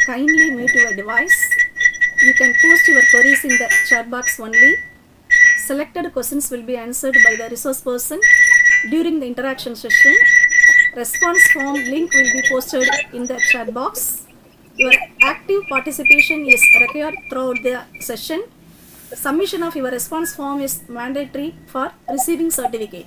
kindly mute your device. You can post your queries in the chat box only. Selected questions will be answered by the resource person during the interaction session. Response form link will be posted in the chat box. Your active participation is required throughout the session. Submission of your response form is mandatory for receiving certificate.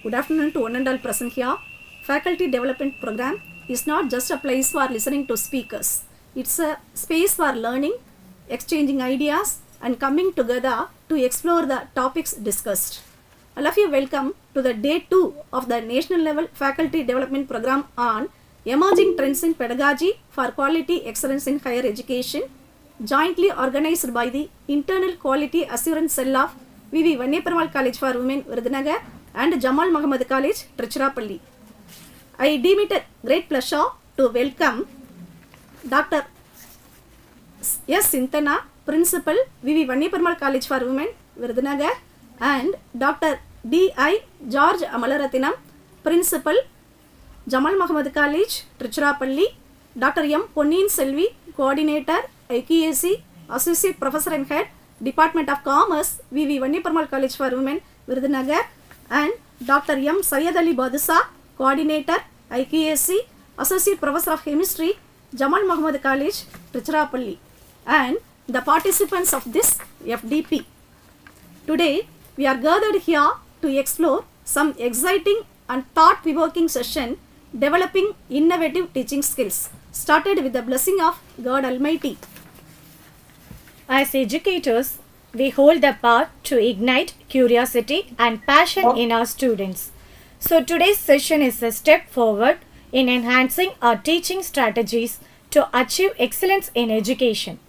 Good afternoon to one and all present here. Faculty Development Program is not just a place for listening to speakers. It's a space for learning, exchanging ideas and coming together to explore the topics discussed. All of you welcome to the day 2 of the National Level Faculty Development Program on Emerging Trends in Pedagogy for Quality Excellence in Higher Education, jointly organized by the Internal Quality Assurance Cell of V.V.Vanniaperumal College for Women, Virudhunagar and Jamal Mohamed College, Trichy. I deem it a great pleasure to welcome Dr. S. Sintana, Principal, V.V.Vanniaperumal College for Women, Virudhunagar, and Dr. D.I. George Amalaratinam, Principal, Jamal Mohamed College, Trichy, Dr. M. Ponniyin Selvi, Coordinator, IQAC, Associate Professor and Head, Department of Commerce, V.V.Vanniaperumal College for Women, Virudhunagar, and Dr. M. Syed Ali Badusah, Coordinator, IQAC, Associate Professor of Chemistry, Jamal Mohamed College, Trichy, and the participants of this FDP. Today, we are gathered here to explore some exciting and thought-provoking session developing innovative teaching skills, started with the blessing of God Almighty. As educators, we hold the power to ignite curiosity and passion in our students. So today's session is a step forward in enhancing our teaching strategies to achieve excellence in education.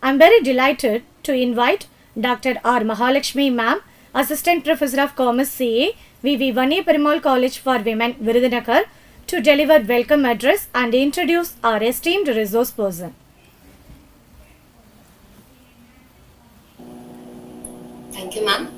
I am very delighted to invite Dr. R. Mahalakshmi Ma'am, Assistant Professor of Commerce CA, V.V.Vanniaperumal College for Women, Virudhunagar, to deliver welcome address and introduce our esteemed resource person. Thank you, ma'am.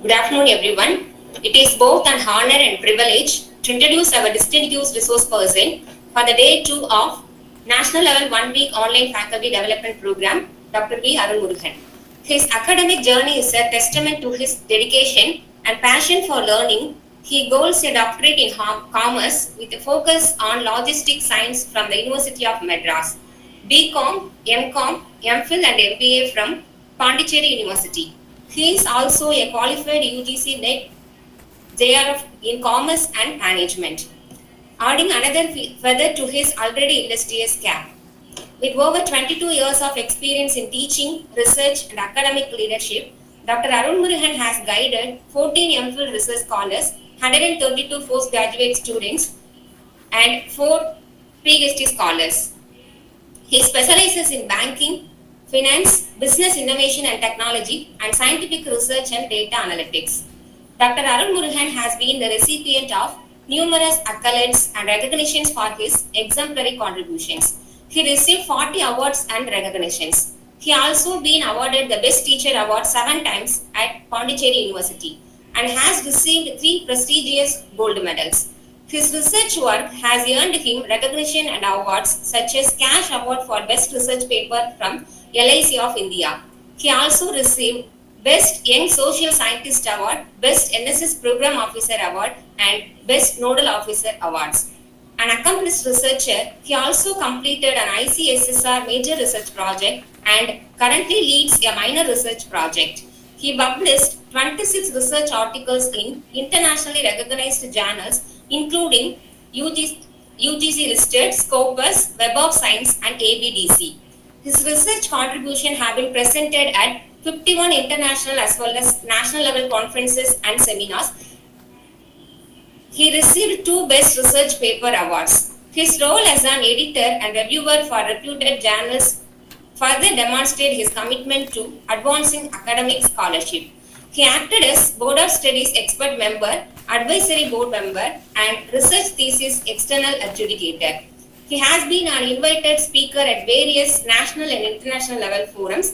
Good afternoon, everyone. It is both an honor and privilege to introduce our distinguished resource person for the day 2 of National Level 1 Week Online Faculty Development Program, Dr. V. Arulmurugan. His academic journey is a testament to his dedication and passion for learning. He holds a doctorate in commerce with a focus on logistic science from the University of Madras, BCom, MCom, MPhil and MBA from Pondicherry University. He is also a qualified UGC NET JRF in Commerce and Management, adding another feather to his already illustrious cap. With over 22 years of experience in teaching, research and academic leadership, Dr. Arulmurugan has guided 14 MPhil research scholars, 132 postgraduate students and 4 PhD scholars. He specializes in banking, finance, business innovation and technology, and scientific research and data analytics. Dr. Arulmurugan has been the recipient of numerous accolades and recognitions for his exemplary contributions. He received 40 awards and recognitions. He also been awarded the Best Teacher Award 7 times at Pondicherry University and has received 3 prestigious gold medals. His research work has earned him recognition and awards such as Cash Award for Best Research Paper from LIC of India. He also received Best Young Social Scientist Award, Best NSS Program Officer Award and Best Nodal Officer Awards. An accomplished researcher, he also completed an ICSSR major research project and currently leads a minor research project. He published 26 research articles in internationally recognized journals including UGC listed Scopus, Web of Science and ABDC. His research contribution have been presented at 51 international as well as national level conferences and seminars. He received two Best Research Paper awards. His role as an editor and reviewer for reputed journals further demonstrated his commitment to advancing academic scholarship. He acted as Board of Studies expert member, advisory board member, and research thesis external adjudicator. He has been an invited speaker at various national and international level forums,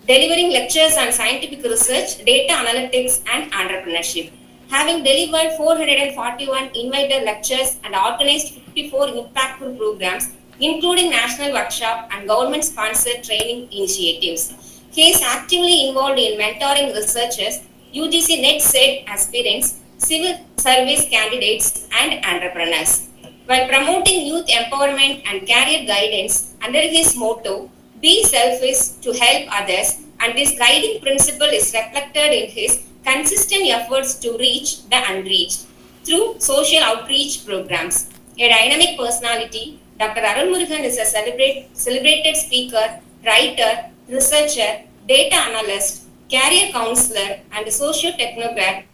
delivering lectures on scientific research, data analytics, and entrepreneurship. Having delivered 441 invited lectures and organized 54 impactful programs, including national workshop and government-sponsored training initiatives. He is actively involved in mentoring researchers, UGC NET SET aspirants, civil service candidates, and entrepreneurs, while promoting youth empowerment and career guidance under his motto, be selfish to help others, and this guiding principle is reflected in his consistent efforts to reach the unreached through social outreach programs. A dynamic personality, Dr. Arulmurugan is a celebrated speaker, writer, researcher, data analyst, career counselor, and social technocrat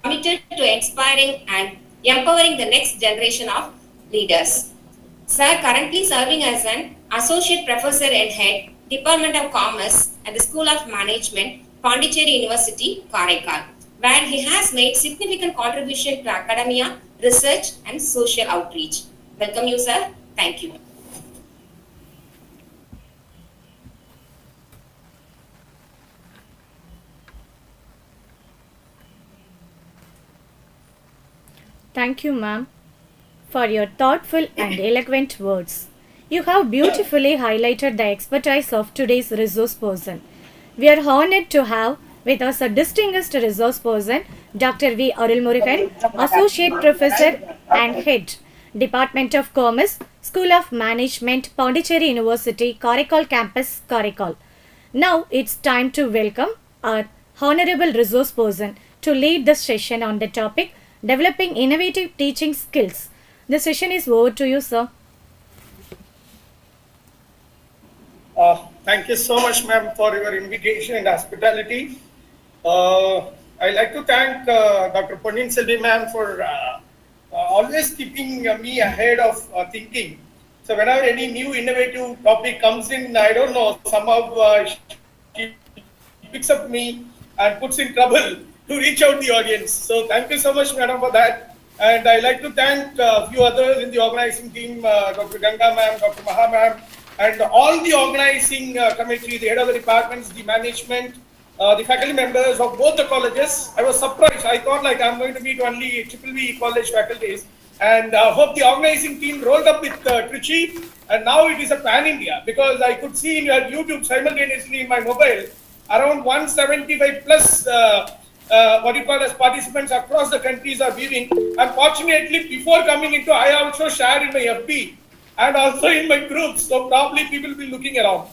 committed to inspiring and empowering the next generation of leaders. Sir currently serving as an associate professor and head, Department of Commerce at the School of Management, Pondicherry University, Karaikal, where he has made significant contribution to academia, research, and social outreach. Welcome you, sir. Thank you. Thank you, ma'am, for your thoughtful and eloquent words. You have beautifully highlighted the expertise of today's resource person. We are honored to have with us a distinguished resource person, Dr. V. Arulmurugan, Associate Professor and Head, Department of Commerce, School of Management, Pondicherry University, Karaikal Campus, Karaikal. Now it's time to welcome our honorable resource person to lead this session on the topic Developing Innovative Teaching Skills. The session is over to you, sir. Thank you so much, ma'am, for your invitation and hospitality. I'd like to thank Dr. Ponniyin Selvi, ma'am, for always keeping me ahead of thinking. So whenever any new innovative topic comes in, I don't know, somehow she picks up me and puts in trouble to reach out the audience. So thank you so much, madam, for that. And I'd like to thank a few others in the organizing team, Dr. Ganga, ma'am, Dr. Mohamed, and all the organizing committee, the head of the departments, the management, the faculty members of both the colleges. I was surprised. I thought like I'm going to meet only VV college faculties, and hope the organizing team rolled up with Trichy, and now it is a pan-India, because I could see in your YouTube simultaneously in my mobile around 175 plus what you call as participants across the countries are viewing. Unfortunately, before coming into, I also shared in my FB and also in my groups, so probably people will be looking around.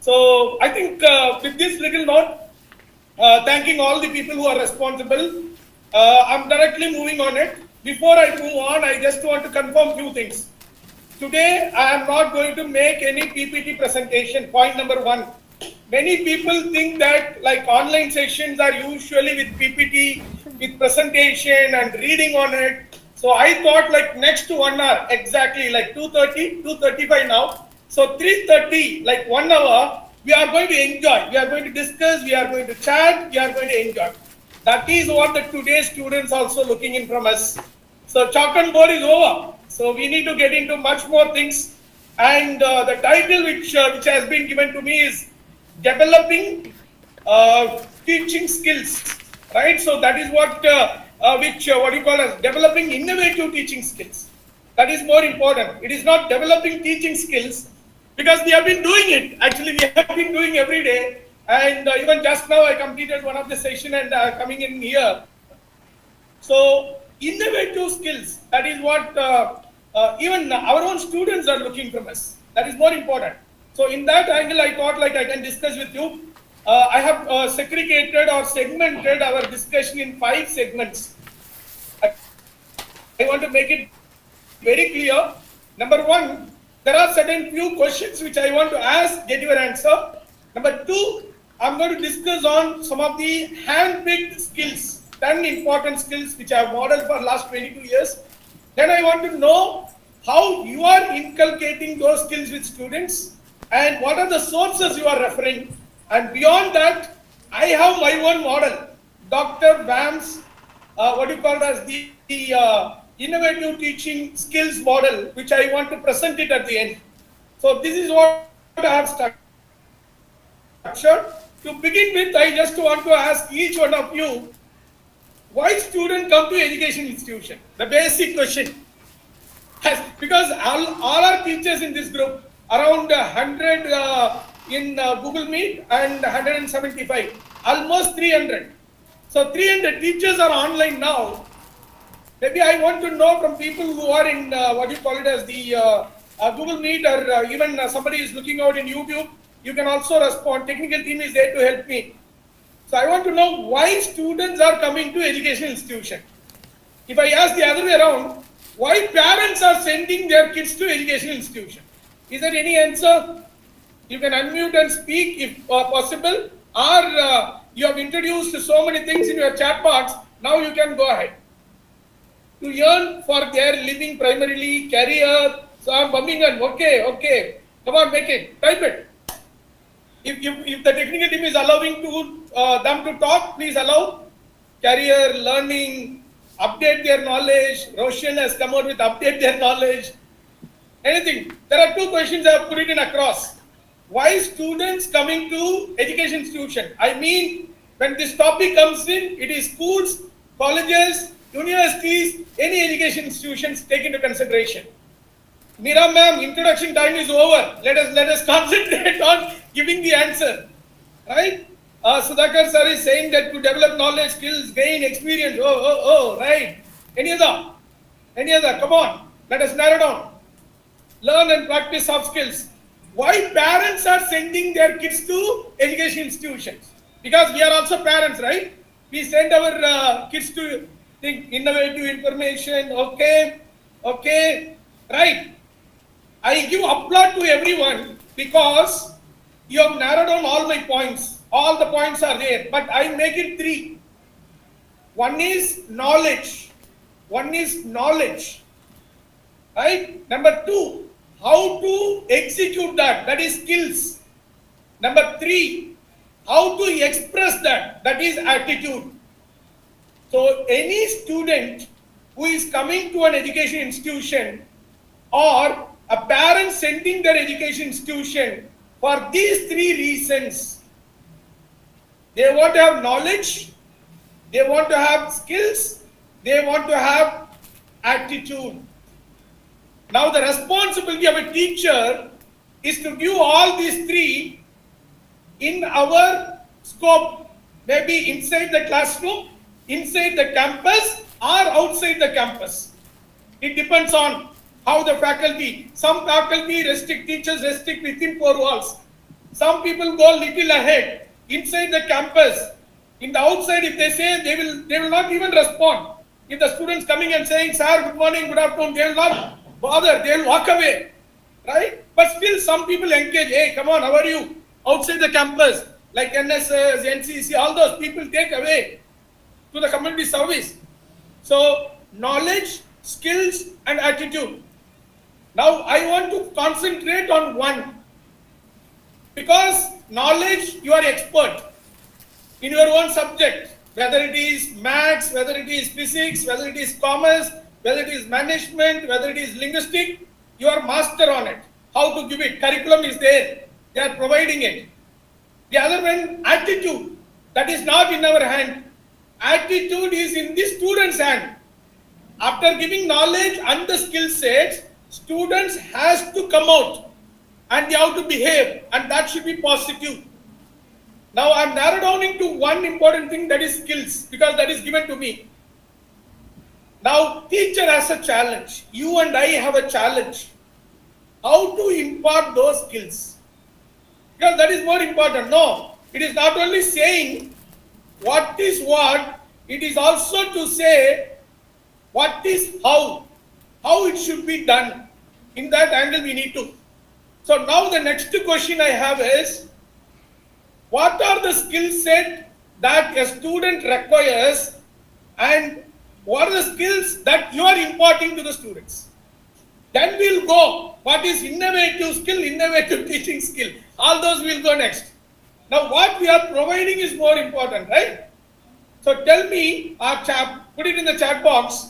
So I think with this little note, thanking all the people who are responsible, I'm directly moving on it. Before I move on, I just want to confirm few things. Today, I am not going to make any PPT presentation, point number one. Many people think that like online sessions are usually with PPT, with presentation and reading on it. So I thought like next to 1 hour, exactly like 2:30, 2:35 now. So 3:30, like 1 hour, we are going to enjoy. We are going to discuss, we are going to chat, we are going to enjoy. That is what the today's students also looking in from us. So chalk and board is over. So we need to get into much more things. And the title which has been given to me is Developing Teaching Skills, right? So that is what what you call as developing innovative teaching skills. That is more important. It is not developing teaching skills, because we have been doing it. Actually, we have been doing every day. And even just now, I completed one of the session and coming in here. So innovative skills, that is what even our own students are looking from us. That is more important. So in that angle, I thought like I can discuss with you. I have segregated or segmented our discussion in 5 segments. I want to make it very clear. Number 1, there are certain few questions which I want to ask, get your answer. Number 2, I'm going to discuss on some of the hand-picked skills 10 important skills which I have modeled for last 22 years. Then I want to know how you are inculcating those skills with students and what are the sources you are referring. And beyond that, I have my own model, Dr. Vam's, what you call as the innovative teaching skills model, which I want to present it at the end. So this is what I have structured. To begin with, I just want to ask each one of you, why students come to education institution? The basic question. Because all our teachers in this group, around 100 in Google Meet and 175, almost 300. So 300 teachers are online now. Maybe I want to know from people who are in what you call it as the Google Meet, or even somebody is looking out in YouTube, you can also respond. Technical team is there to help me. So I want to know why students are coming to education institution. If I ask the other way around, why parents are sending their kids to education institution? Is there any answer? You can unmute and speak if possible, or you have introduced so many things in your chat box. Now you can go ahead. To earn for their living primarily, career. So I'm bumming on. Okay. Come on, make it. Type it. If the technical team is allowing them to talk, please allow. Career, learning, update their knowledge. Roshan has come out with update their knowledge. Anything. There are two questions I have put it in across. Why students coming to education institution? I mean, when this topic comes in, it is schools, colleges, universities, any education institutions take into consideration. Meera ma'am, introduction time is over. Let us concentrate on giving the answer. Right? Sudhakar sir is saying that to develop knowledge, skills, gain experience. Right. Any other? Come on. Let us narrow down. Learn and practice soft skills. Why parents are sending their kids to education institutions? Because we are also parents, right? We send our kids to think innovative information. Okay. Right. I give applaud to everyone because you have narrowed down all my points. All the points are there, but I make it 3. One is knowledge. Right? Number 2, how to execute that. That is skills. Number 3, how to express that. That is attitude. So any student who is coming to an education institution or a parent sending their education institution for these 3 reasons, they want to have knowledge, they want to have skills, they want to have attitude. Now the responsibility of a teacher is to give all these 3 in our scope, maybe inside the classroom, inside the campus, or outside the campus. It depends on how the faculty, some faculty restrict, teachers restrict within 4 walls. Some people go little ahead, inside the campus. In the outside, if they say, they will not even respond. If the students coming and saying, sir, good morning, good afternoon, they will not bother, they will walk away. Right? But still some people engage, hey, come on, how are you? Outside the campus, like NSS, NCC, all those people take away to the community service. So, knowledge, skills, and attitude. Now, I want to concentrate on one. Because knowledge, you are expert in your own subject, whether it is maths, whether it is physics, whether it is commerce, whether it is management, whether it is linguistic, you are master on it. How to give it, curriculum is there, they are providing it. The other one, attitude, that is not in our hand. Attitude is in the student's hand. After giving knowledge and the skill sets, students has to come out and they have to behave, and that should be positive. Now I am narrowed down into one important thing, that is skills, because that is given to me. Now teacher has a challenge, you and I have a challenge. How to impart those skills? Because that is more important. No, it is not only saying what is what, it is also to say what is how it should be done. In that angle we need to. So now the next question I have is, what are the skill set that a student requires and what are the skills that you are imparting to the students. Then we'll go, what is innovative skill, innovative teaching skill. All those will go next. Now what we are providing is more important, right? So tell me, put it in the chat box,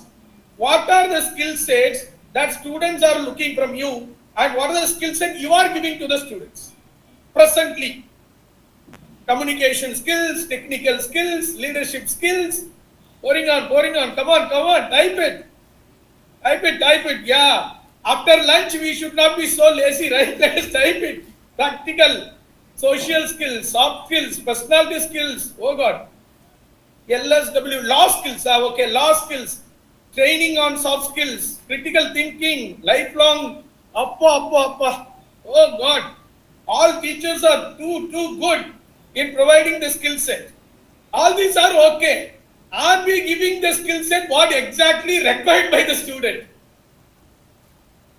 what are the skill sets that students are looking from you, and what are the skill sets you are giving to the students presently? Communication skills, technical skills, leadership skills. Pouring on, come on, type it, yeah. After lunch, we should not be so lazy, right? Let's type it. Practical, social skills, soft skills, personality skills. Oh God. LSW, law skills. Okay, law skills. Training on soft skills, critical thinking, lifelong. Oh God. All teachers are too good in providing the skill set. All these are okay. Are we giving the skill set what exactly required by the student?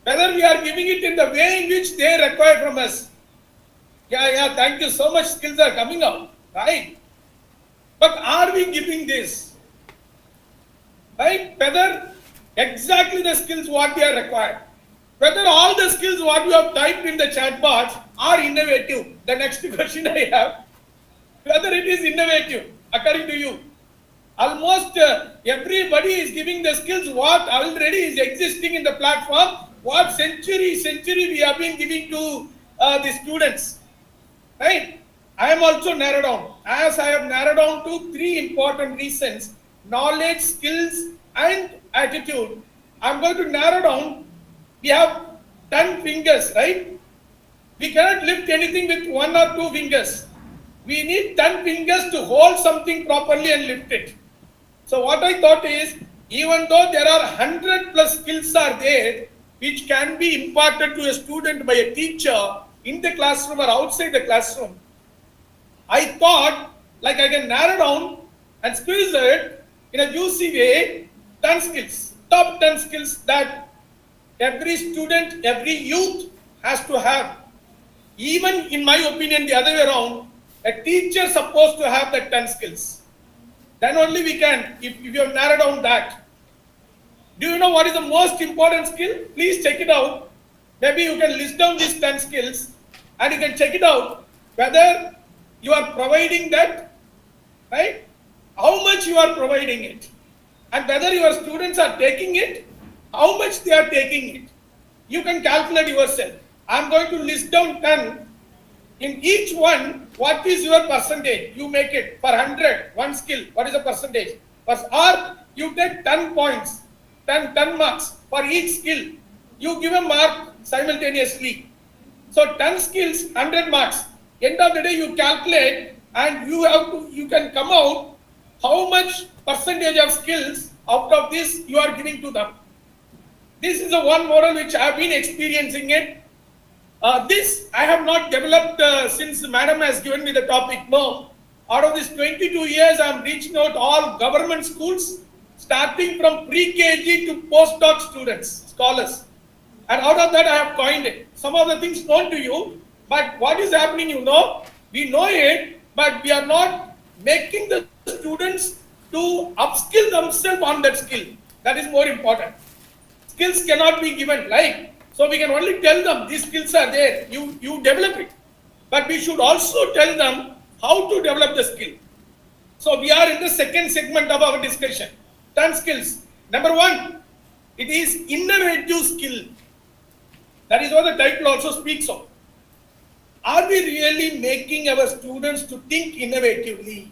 Whether we are giving it in the way in which they require from us. Yeah, thank you so much, skills are coming out, right? But are we giving this? Right? Whether exactly the skills what they are required. Whether all the skills what you have typed in the chat box are innovative. The next question I have. Whether it is innovative, according to you. Almost everybody is giving the skills what already is existing in the platform, what century we have been giving to the students, right? I am also narrowed down, as I have narrowed down to 3 important reasons: knowledge, skills and attitude. I am going to narrow down. We have 10 fingers, right? We cannot lift anything with 1 or 2 fingers. We need 10 fingers to hold something properly and lift it. So what I thought is, even though there are 100 plus skills are there, which can be imparted to a student by a teacher in the classroom or outside the classroom, I thought like I can narrow down and squeeze it in a juicy way, 10 skills, top 10 skills that every student, every youth has to have. Even in my opinion, the other way around, a teacher is supposed to have the 10 skills. Then only we can, if you have narrowed down that. Do you know what is the most important skill? Please check it out. Maybe you can list down these 10 skills and you can check it out whether you are providing that, right? How much you are providing it, and whether your students are taking it, how much they are taking it. You can calculate yourself. I am going to list down 10. In each one, what is your percentage? You make it for 100, one skill. What is the percentage? Or you take 10 points, 10 marks for each skill. You give a mark simultaneously. So 10 skills, 100 marks. End of the day, you calculate and you can come out how much percentage of skills out of this you are giving to them. This is the one model which I have been experiencing it. This I have not developed since Madam has given me the topic. No. Out of this 22 years, I am reaching out all government schools, starting from pre-KG to postdoc students, scholars. And out of that, I have coined it. Some of the things known to you, but what is happening, you know, we know it, but we are not making the students to upskill themselves on that skill. That is more important. Skills cannot be given, right? So we can only tell them these skills are there, you develop it. But we should also tell them how to develop the skill. So we are in the second segment of our discussion. 10 skills. Number 1, it is innovative skill. That is what the title also speaks of. Are we really making our students to think innovatively?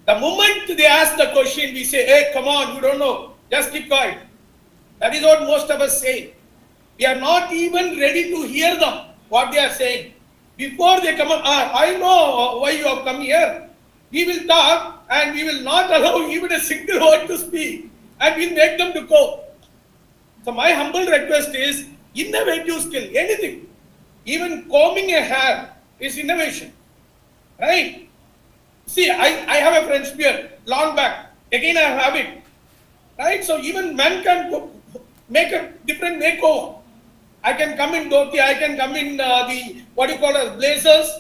The moment they ask the question, we say, hey, come on, you don't know, just keep quiet. That is what most of us say. We are not even ready to hear them, what they are saying. Before they come up, I know why you have come here. We will talk and we will not allow even a single word to speak, and we will make them to go. So my humble request is innovative skill, anything. Even combing a hair is innovation, right? See, I have a French beard, long back. Again, I have it, right? So even men can make a different makeover. I can come in dhoti, I can come in the blazers.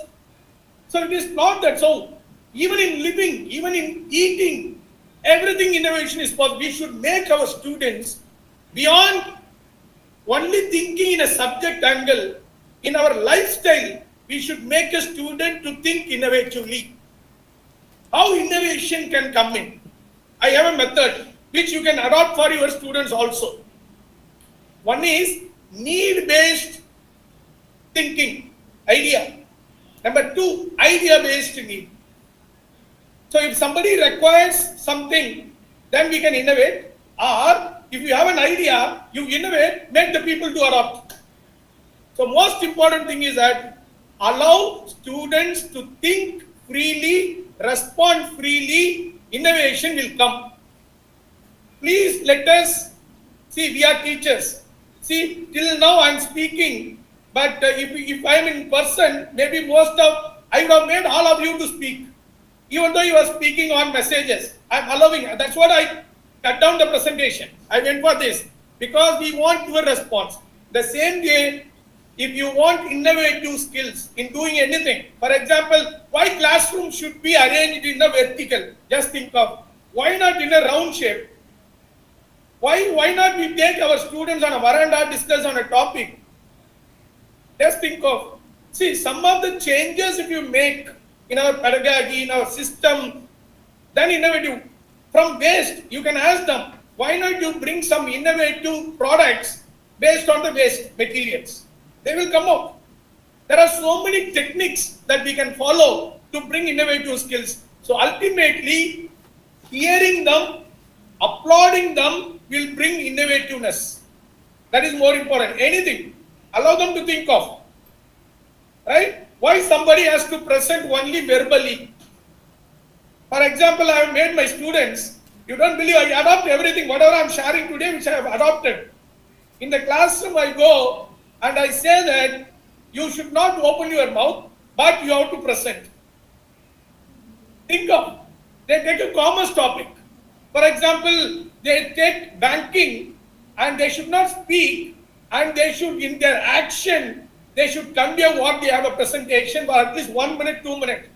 So it is not that. So even in living, even in eating, Everything innovation is possible. We should make our students beyond only thinking in a subject angle. In our lifestyle, we should make a student to think innovatively. How innovation can come in? I have a method which you can adopt for your students also. One is need-based thinking, idea. Number two, idea-based need. So if somebody requires something, then we can innovate. Or if you have an idea, you innovate, make the people to adopt. So most important thing is that allow students to think freely, respond freely, innovation will come. Please let us see, we are teachers. See, till now I am speaking, but if I am in person, maybe I would have made all of you to speak. Even though you are speaking on messages, I am allowing. That's what I cut down the presentation. I went for this because we want your response. The same way, if you want innovative skills in doing anything, for example, why classroom should be arranged in a vertical? Just think of, why not in a round shape? Why not we take our students on a veranda, discuss on a topic? Just think of, see, some of the changes if you make in our pedagogy, in our system, then innovative. From waste, you can ask them, why not you bring some innovative products based on the waste materials? They will come out. There are so many techniques that we can follow to bring innovative skills. So ultimately, hearing them, applauding them will bring innovativeness. That is more important. Anything, allow them to think of. Right? Why somebody has to present only verbally? For example, I have made my students, you don't believe, I adopt everything, whatever I am sharing today, which I have adopted. In the classroom, I go and I say that you should not open your mouth, but you have to present. Think of, they take a commerce topic. For example, they take banking and they should not speak, and they should, in their action, they should convey what they have a presentation for at least 1 minute, 2 minutes.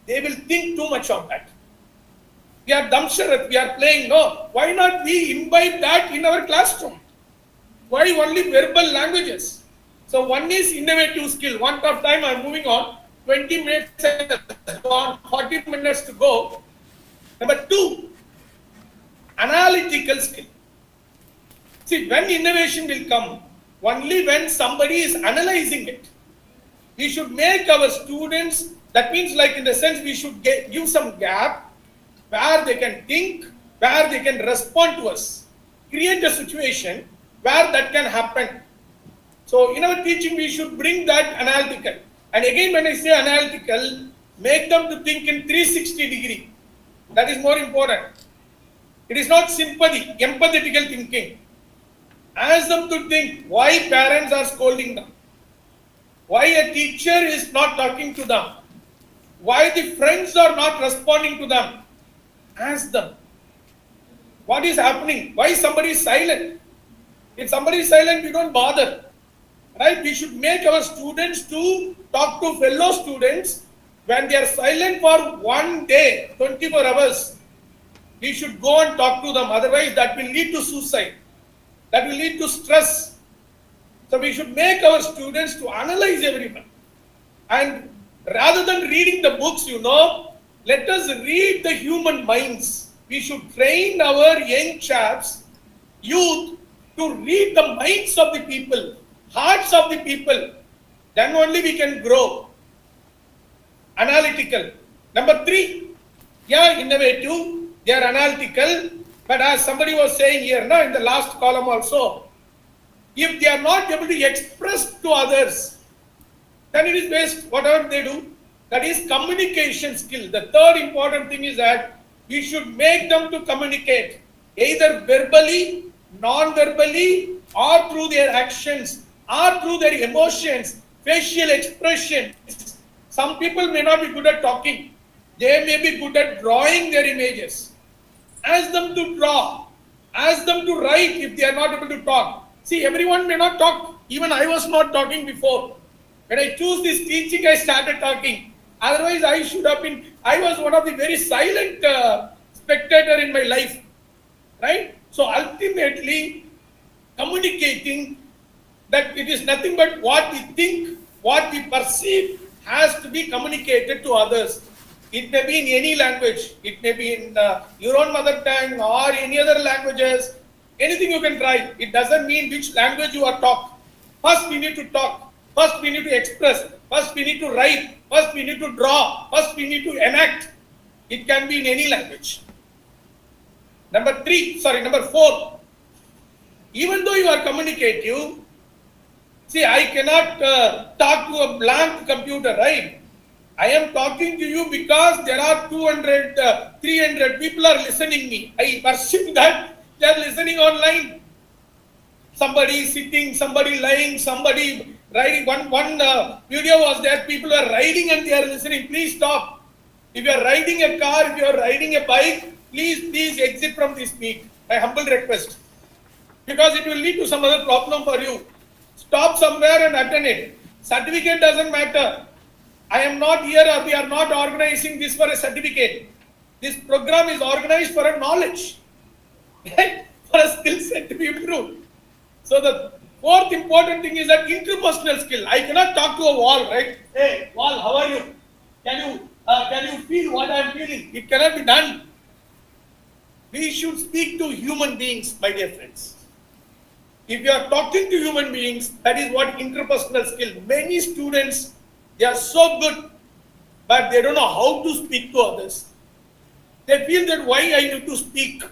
They will think too much of that. We are dumbstruck, we are playing. No, why not we imbibe that in our classroom? Why only verbal languages? So one is innovative skill. Want of time, I am moving on. 20 minutes gone, 40 minutes to go. Number two, analytical skill. See, when innovation will come, only when somebody is analyzing it. We should make our students, that means like in the sense we should give some gap where they can think, where they can respond to us. Create a situation where that can happen. So in our teaching, we should bring that analytical. And again, when I say analytical, make them to think in 360 degree. That is more important. It is not sympathy, empathetical thinking. Ask them to think why parents are scolding them, why a teacher is not talking to them, why the friends are not responding to them. Ask them what is happening, why somebody is silent. If somebody is silent, we don't bother. Right? We should make our students to talk to fellow students when they are silent for 1 day, 24 hours. We should go and talk to them, otherwise that will lead to suicide. That will lead to stress. So we should make our students to analyze everyone. And rather than reading the books, let us read the human minds. We should train our young chaps, youth, to read the minds of the people, hearts of the people. Then only we can grow. Analytical. Number three, innovative, they are analytical. But as somebody was saying here, in the last column also, if they are not able to express to others, then it is waste, whatever they do. That is communication skill. The third important thing is that we should make them to communicate, either verbally, non-verbally, or through their actions, or through their emotions, facial expressions. Some people may not be good at talking. They may be good at drawing their images. Ask them to draw. Ask them to write if they are not able to talk. See, everyone may not talk. Even I was not talking before. When I choose this teaching, I started talking. Otherwise, I was one of the very silent spectator in my life, right? So ultimately, communicating that it is nothing but what we think, what we perceive has to be communicated to others. It may be in any language. It may be in your own mother tongue or any other languages. Anything you can try. It doesn't mean which language you are talk. First we need to talk. First we need to express. First we need to write. First we need to draw. First we need to enact. It can be in any language. Number 4. Even though you are communicative, see, I cannot talk to a blank computer, right? I am talking to you because there are 200, 300 people are listening me. I perceive that they are listening online. Somebody sitting, somebody lying, somebody riding. One video was there, people are riding and they are listening. Please stop. If you are riding a car, if you are riding a bike, please exit from this meet. My humble request. Because it will lead to some other problem for you. Stop somewhere and attend it. Certificate doesn't matter. I am not here, or we are not organizing this for a certificate. This program is organized for a knowledge, right? For a skill set to be improved. So the fourth important thing is that interpersonal skill. I cannot talk to a wall, right? Hey, wall, how are you? Can you feel what I am feeling? It cannot be done. We should speak to human beings, my dear friends. If you are talking to human beings, that is what interpersonal skill. Many students, they are so good, but they don't know how to speak to others. They feel that why I need to speak.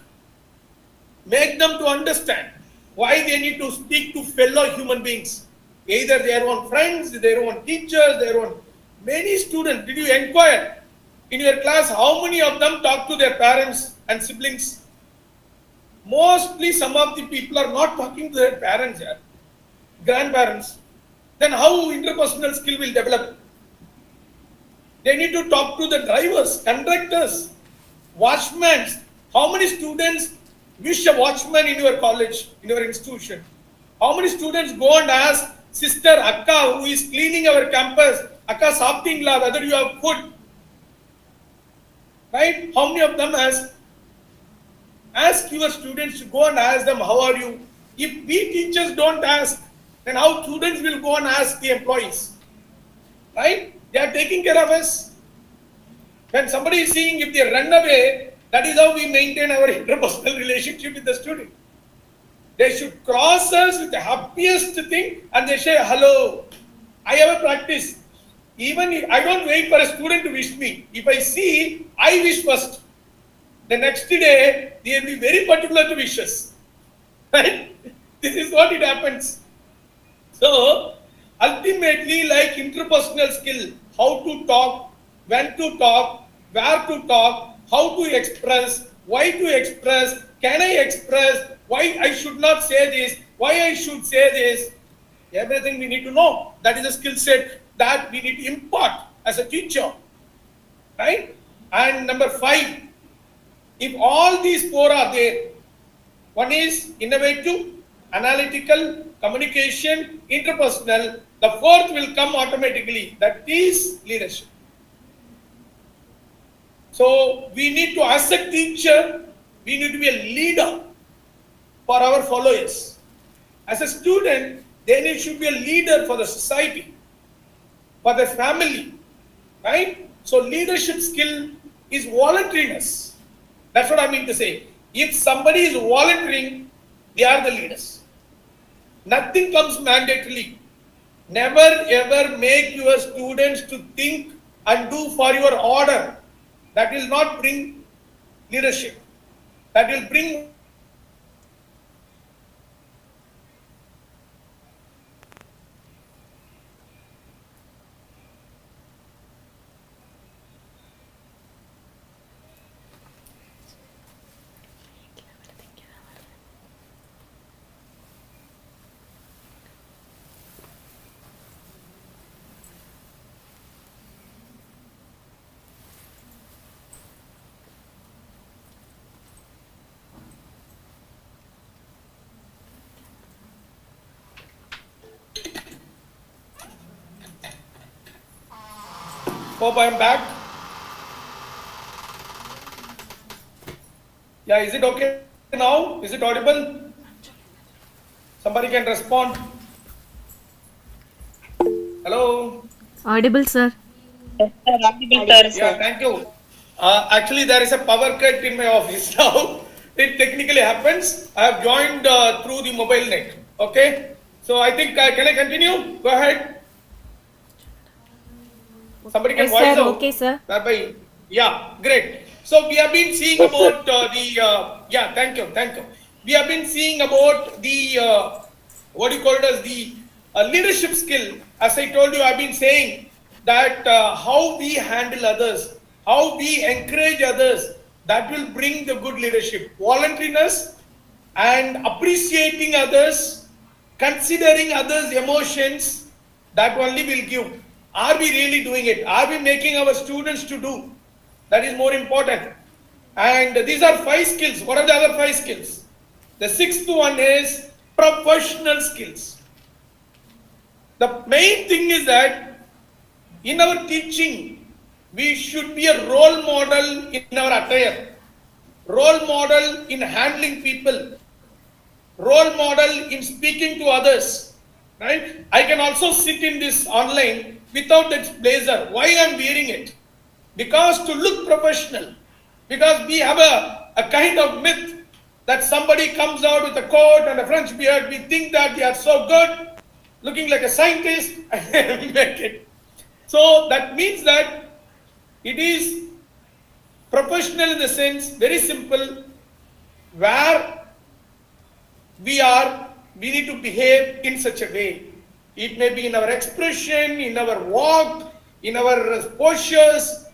Make them to understand why they need to speak to fellow human beings. Either their own friends, their own teachers, their own... Many students, did you inquire in your class how many of them talk to their parents and siblings? Mostly some of the people are not talking to their parents, grandparents. Then how interpersonal skill will develop? They need to talk to the drivers, conductors, watchmen. How many students wish a watchman in your college, in your institution? How many students go and ask Sister Akka, who is cleaning our campus, Akka Saptingla, whether you have food? Right? How many of them ask your students to go and ask them, how are you? If we teachers don't ask, then how students will go and ask the employees? Right? They are taking care of us. When somebody is seeing, if they run away, that is how we maintain our interpersonal relationship with the student. They should cross us with the happiest thing and they say, hello. I have a practice. Even if I don't wait for a student to wish me. If I see, I wish first. The next day, they will be very particular to wish us. Right? This is what it happens. So, ultimately, like interpersonal skill, how to talk, when to talk, where to talk, how to express, why to express, can I express, why I should not say this, why I should say this. Everything we need to know. That is a skill set that we need to impart as a teacher. Right? And number 5, if all these 4 are there, one is innovative, analytical, communication, interpersonal, the 4th will come automatically. That is leadership. So we need to, as a teacher, we need to be a leader for our followers. As a student, they should be a leader for the society, for the family, right? So leadership skill is voluntariness. That's what I mean to say. If somebody is volunteering, they are the leaders. Nothing comes mandatorily. Never ever make your students to think and do for your order. That will not bring leadership. That will bring Hope I am back. Yeah, is it okay now? Is it audible? Somebody can respond. Hello? Audible, sir. Yeah, thank you. Actually, there is a power cut in my office now. It technically happens. I have joined through the mobile net. Okay. So I think, can I continue? Go ahead. Somebody can Yes, voice sir. out. Okay, sir. Bye. Yeah, great. So we have been seeing about yeah, thank you. We have been seeing about the, what you call it as the leadership skill. As I told you, I've been saying that how we handle others, how we encourage others, that will bring the good leadership. Voluntariness and appreciating others, considering others' emotions, that only will give. Are we really doing it? Are we making our students to do? That is more important. And these are 5 skills. What are the other 5 skills? The 6th one is professional skills. The main thing is that in our teaching, we should be a role model in our attire, role model in handling people, role model in speaking to others, right? I can also sit in this online without that blazer. Why I'm wearing it? Because to look professional, because we have a kind of myth that somebody comes out with a coat and a French beard, we think that they are so good, looking like a scientist, and make it. So that means that it is professional in the sense, very simple, where we need to behave in such a way. It may be in our expression, in our walk, in our postures,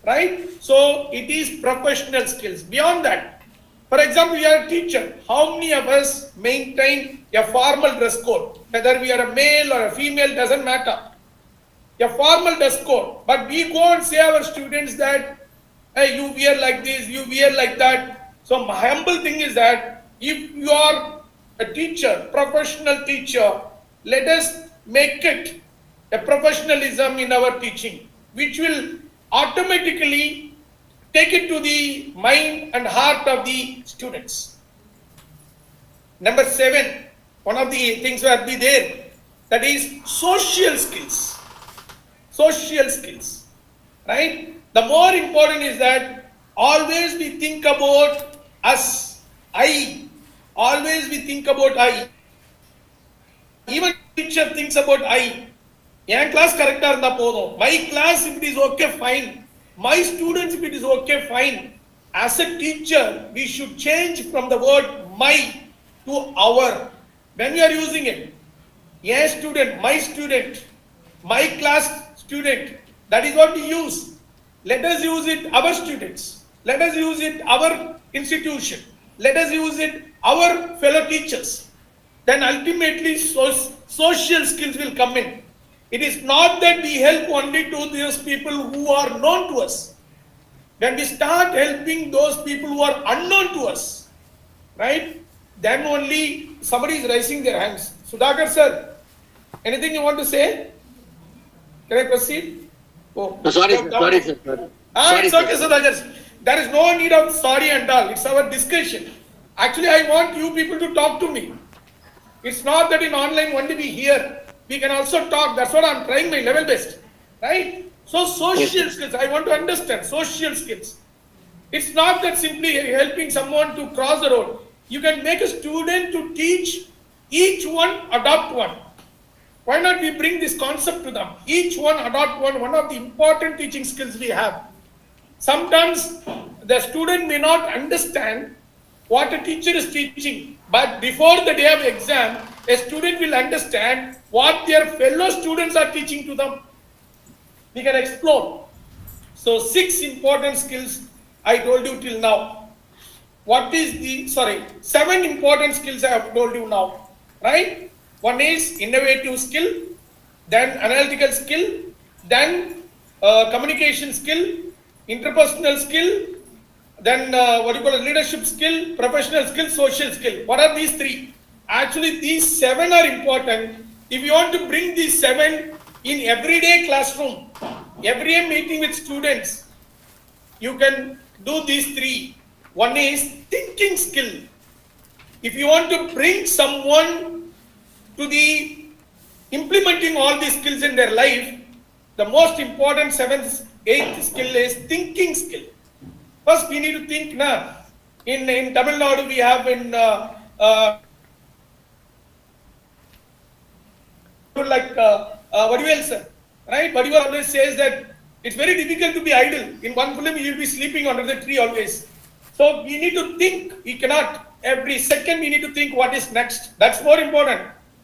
right? So it is professional skills. Beyond that, for example, you are a teacher. How many of us maintain a formal dress code? Whether we are a male or a female, doesn't matter. A formal dress code. But we go and say our students that, hey, you wear like this, you wear like that. So my humble thing is that if you are a teacher, professional teacher, let us make it a professionalism in our teaching, which will automatically take it to the mind and heart of the students. Number 7, one of the things will be there, that is social skills. Social skills, right? The more important is that always we think about us, I. Always we think about I. Even teacher thinks about I. Your class correct my class, if it is okay, fine. My students, if it is okay, fine. As a teacher, we should change from the word my to our. When we are using it, a student, my class student, that is what we use. Let us use it our students. Let us use it our institution. Let us use it our fellow teachers. Then ultimately social skills will come in. It is not that we help only to those people who are known to us. When we start helping those people who are unknown to us, right, then only somebody is raising their hands. Sudhakar sir, anything you want to say? Can I proceed? Oh, No, sorry, sir. Sorry. It's Sorry, okay, Sudhakar. There is no need of sorry and all. It's our discussion. Actually, I want you people to talk to me. It's not that in online only we hear. We can also talk. That's what I'm trying my level best. Right? So social skills, I want to understand social skills. It's not that simply helping someone to cross the road. You can make a student to teach, each one adopt one. Why not we bring this concept to them? Each one adopt one of the important teaching skills we have. Sometimes the student may not understand what a teacher is teaching, but before the day of exam, a student will understand what their fellow students are teaching to them. We can explore. So 6 important skills I told you till now. What is the, 7 important skills I have told you now, right? One is innovative skill, then analytical skill, then communication skill, interpersonal skill, then leadership skill, professional skill, social skill. What are these 3? Actually, these 7 are important. If you want to bring these 7 in everyday classroom, every meeting with students, you can do these 3. One is thinking skill. If you want to bring someone to the implementing all these skills in their life, the most important seventh, eighth skill is thinking skill. First, we need to think. In Tamil Nadu, we have Vadivel sir, right? Vadivel always says that it's very difficult to be idle. In one film, you'll be sleeping under the tree always. So we need to think. We cannot, every second we need to think what is next. That's more important.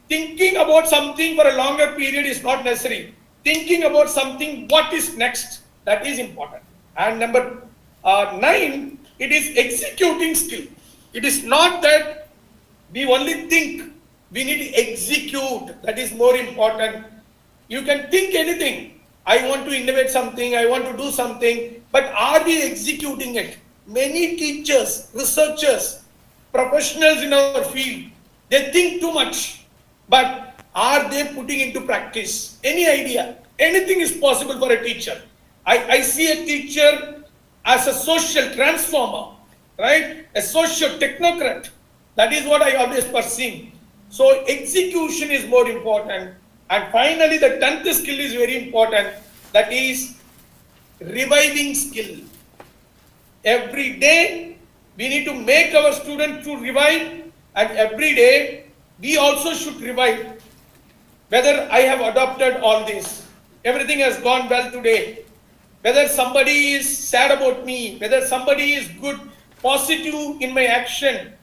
Thinking about something for a longer period is not necessary. Thinking about something, what is next, that is important. And number 9, it is executing skill. It is not that we only think, we need to execute. That is more important. You can think anything. I want to innovate something, I want to do something, but are we executing it? Many teachers, researchers, professionals in our field, they think too much, but are they putting into practice? Any idea? Anything is possible for a teacher. I see a teacher as a social transformer, right? A social technocrat. That is what I always perceive. So execution is more important. And finally, the 10th skill is very important. That is reviving skill. Every day, we need to make our students to revive, and every day, we also should revive. Whether I have adopted all this, everything has gone well today, whether somebody is sad about me, whether somebody is good, positive in my action,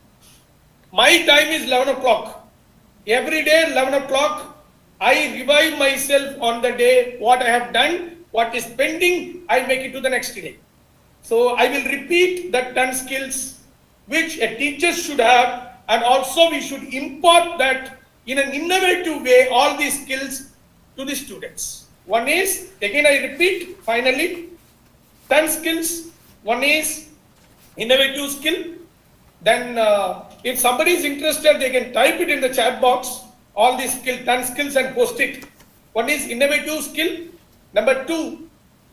my time is 11 o'clock. Every day, 11 o'clock, I revive myself on the day, what I have done, what is pending, I make it to the next day. So I will repeat the 10 skills which a teacher should have, and also we should impart that in an innovative way, all these skills to the students. One is, again I repeat, finally, 10 skills. One is innovative skill. Then if somebody is interested, they can type it in the chat box, all these 10 skills, and post it. One is innovative skill. Number 2,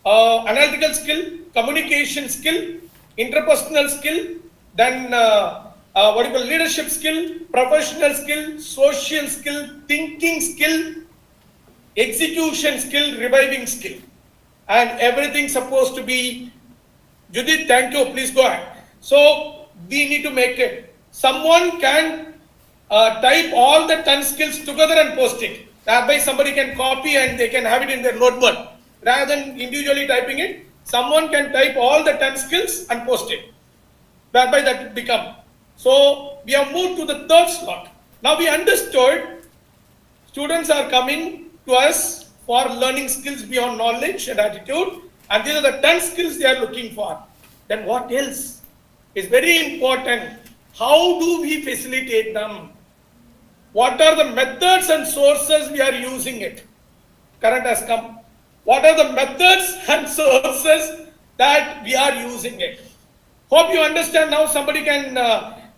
analytical skill, communication skill, interpersonal skill, then leadership skill, professional skill, social skill, thinking skill, execution skill, reviving skill. And everything supposed to be, Judith, thank you, please go ahead. So we need to make it. Someone can type all the 10 skills together and post it. Thereby somebody can copy and they can have it in their notebook. Rather than individually typing it, someone can type all the 10 skills and post it. Thereby that will become. So we have moved to the 3rd slot. Now we understood students are coming to us for learning skills beyond knowledge and attitude, and these are the 10 skills they are looking for. Then what else is very important? How do we facilitate them? What are the methods and sources we are using it? Current has come. What are the methods and sources that we are using it? Hope you understand now. Somebody can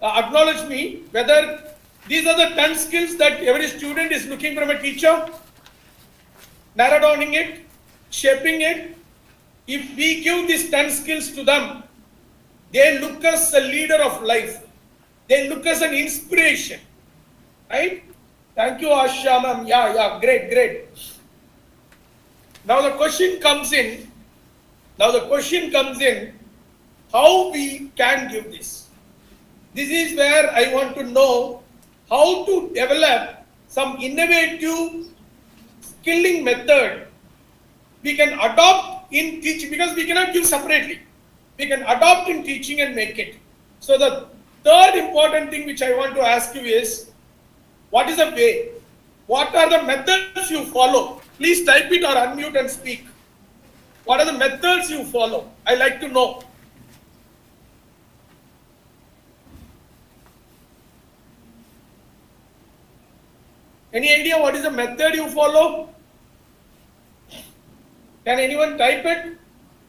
acknowledge me whether these are the 10 skills that every student is looking from a teacher. Narrow downing it, shaping it. If we give these 10 skills to them, they look as a leader of life. They look as an inspiration. Right? Thank you, Asha ma'am. Yeah, great. Now the question comes in. How we can give this. This is where I want to know how to develop some innovative skilling method we can adopt in teaching, because we cannot give separately. We can adopt in teaching and make it. So the 3rd important thing which I want to ask you is, what is the way? What are the methods you follow? Please type it or unmute and speak. What are the methods you follow? I like to know. Any idea what is the method you follow? Can anyone type it?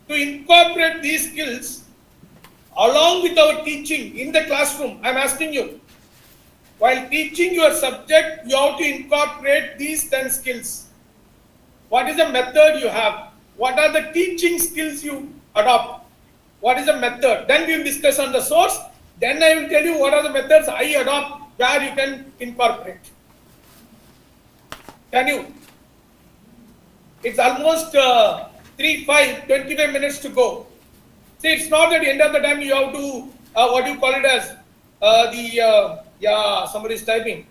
To incorporate these skills along with our teaching in the classroom. I am asking you. While teaching your subject, you have to incorporate these 10 skills. What is the method you have? What are the teaching skills you adopt? what is the method. Then we will discuss on the source. Then I will tell you what are the methods I adopt where you can incorporate. Can you? It's almost 25 minutes to go. See, it's not at the end of the time you have to, what do you call it as, somebody is typing.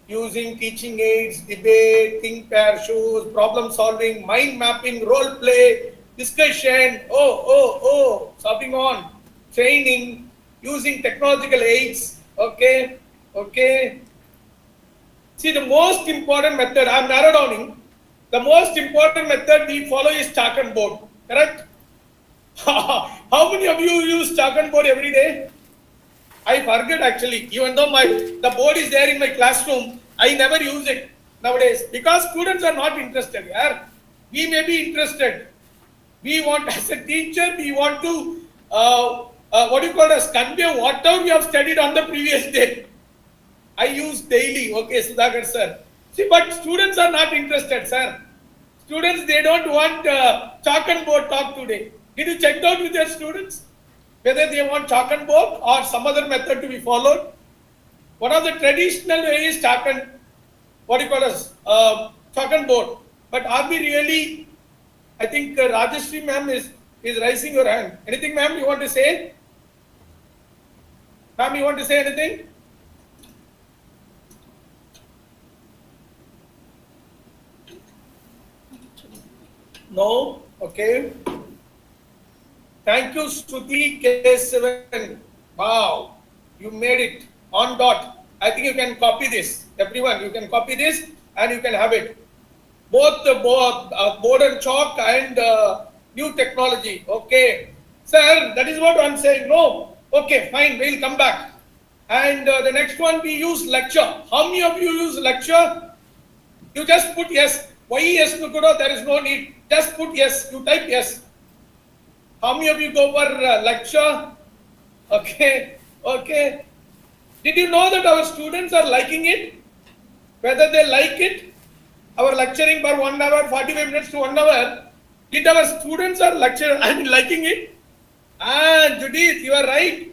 Using teaching aids, debate, think pair shows, problem solving, mind mapping, role play, discussion, something on, training, using technological aids, okay. See, the most important method, I am narrowing, the most important method we follow is chalk and board, correct? How many of you use chalk and board every day? I forget actually, even though the board is there in my classroom, I never use it nowadays because students are not interested. Yeah? We may be interested. We want, as a teacher, we want to, convey whatever we have studied on the previous day. I use daily, okay, Sudhakar sir. See, but students are not interested, sir. Students, they don't want chalk and board talk today. Did you check out with your students whether they want chalk and board or some other method to be followed? One of the traditional ways is chalk and board. But are we really? I think Rajeshri ma'am is raising her hand. Anything, ma'am, you want to say? Ma'am, you want to say anything? No? Okay. Thank you, Shruti K7. Wow, you made it on dot. I think you can copy this. Everyone, you can copy this and you can have it. Both the board and chalk and new technology. Okay. Sir, that is what I'm saying. No. Okay, fine. We'll come back. And the next one, we use lecture. How many of you use lecture? You just put yes. Why yes, Nukudo? There is no need. Just put yes. You type yes. How many of you go for lecture? Okay. Did you know that our students are liking it? Whether they like it, our lecturing for 1 hour, 45 minutes to 1 hour, did our students are liking it? Judith, you are right.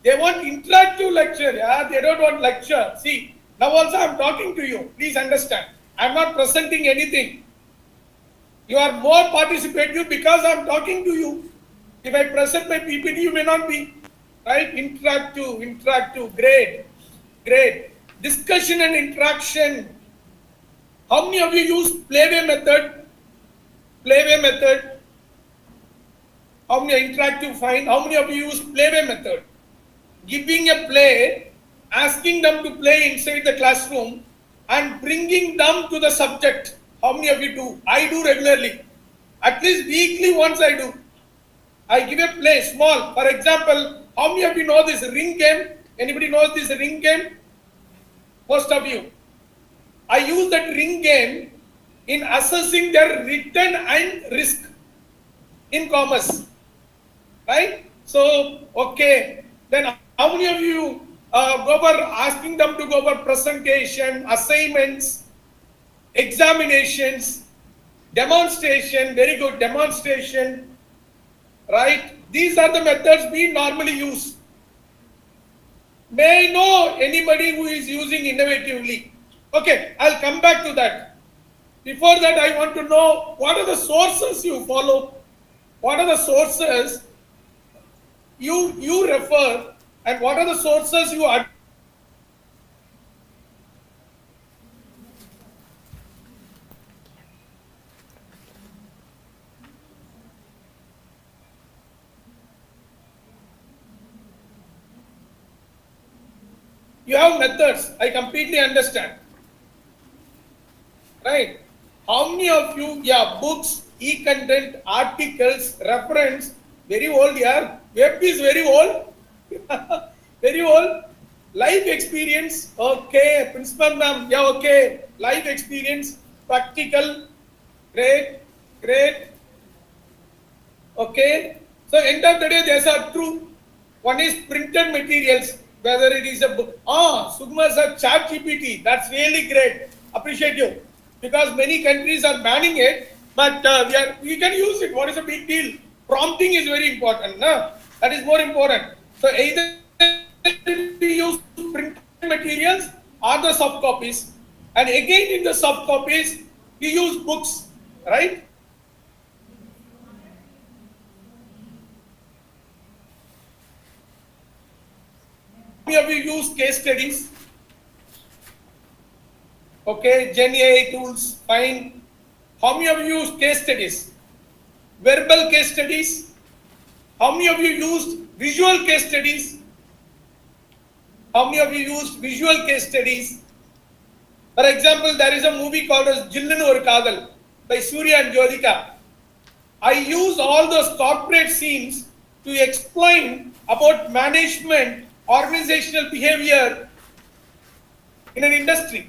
They want interactive lecture. Yeah? They don't want lecture. See, now also I am talking to you. Please understand. I am not presenting anything. You are more participative because I am talking to you. If I present my PPT, you may not be. Right? Interactive. Great. Discussion and interaction. How many of you use playway method? How many interactive fine? How many of you use playway method? Giving a play, asking them to play inside the classroom and bringing them to the subject. How many of you do? I do regularly. At least weekly once I do. I give a play, small. For example, how many of you know this ring game? Anybody knows this ring game? Most of you. I use that ring game in assessing their return and risk in commerce. Right? So, okay. Then how many of you go for asking them to go for presentation, assignments, examinations, demonstration, very good demonstration, right? These are the methods we normally use. May I know anybody who is using innovatively? Okay, I'll come back to that. Before that, I want to know what are the sources you follow? What are the sources you refer and what are the sources you are? You have methods, I completely understand. Right? How many of you, books, e-content, articles, reference, very old, web is very old, very old. Life experience, okay, principal ma'am, okay, life experience, practical, great, okay. So end of the day, these are true. One is printed materials, whether it is a book. Sugma sir, chat GPT, that's really great. Appreciate you. Because many countries are banning it, but we can use it. What is the big deal? Prompting is very important. No? That is more important. So either we use printed materials or the soft copies. And again in the soft copies, we use books, right? How many of you use case studies? Okay, Gen AI tools, fine. How many of you use case studies? Verbal case studies? How many of you used visual case studies? How many of you used visual case studies? For example, there is a movie called as Jillanu Oru Kadal by Surya and Jyotika. I use all those corporate scenes to explain about management, organizational behavior in an industry.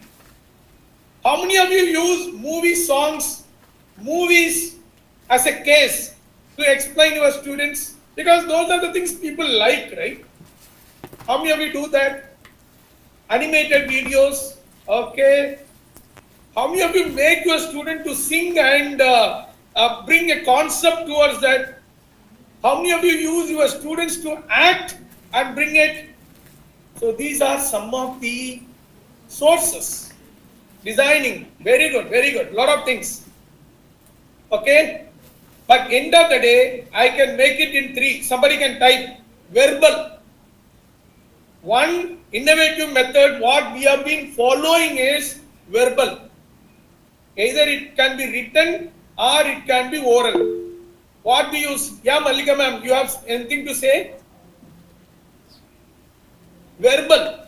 How many of you use movie songs, movies as a case to explain your students? Because those are the things people like, right? How many of you do that? Animated videos, okay. How many of you make your student to sing and bring a concept towards that? How many of you use your students to act and bring it? So these are some of the sources. Designing, very good, lot of things. Okay, but end of the day, I can make it in 3. Somebody can type verbal. One innovative method what we have been following is verbal. Either it can be written or it can be oral. What we use? Yeah, Malika ma'am, you have anything to say? Verbal.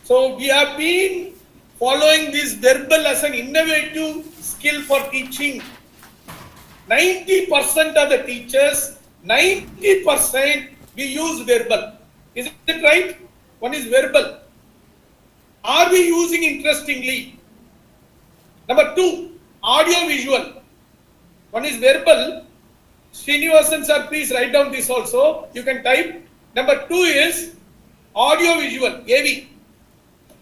So we have been following this verbal as an innovative skill for teaching. 90% of the teachers, 90% we use verbal. Is it right? One is verbal. Are we using interestingly? Number 2, audio visual. One is verbal. Srinivasan sir, please write down this also. You can type. Number 2 is audio visual, AV.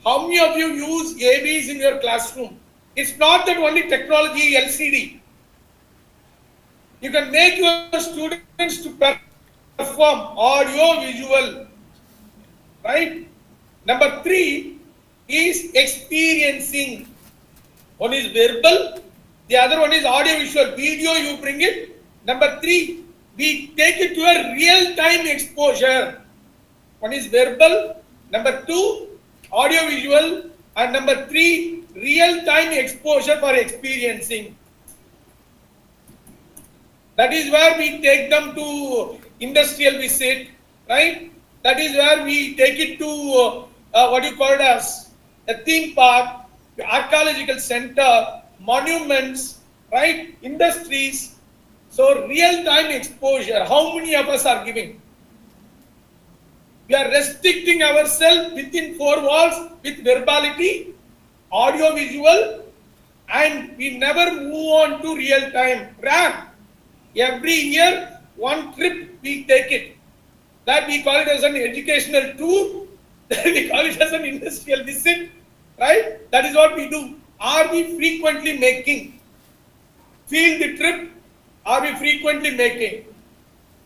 How many of you use AVs in your classroom? It's not that only technology, LCD. You can make your students to perform audio visual, right? Number 3 is experiencing. One is verbal, the other one is audio visual. Video you bring it. Number 3, we take it to a real-time exposure. One is verbal. Number 2, audio visual. And number 3, real-time exposure for experiencing. That is where we take them to industrial visit, right? That is where we take it to what you call it as a theme park, archaeological center, monuments, right? Industries. So real-time exposure, how many of us are giving? We are restricting ourselves within 4 walls with verbality, audio visual, and we never move on to real-time. Rare. Every year, one trip we take it. That we call it as an educational tour. We call it as an industrial visit. Right? That is what we do. Are we frequently making field trip? Are we frequently making?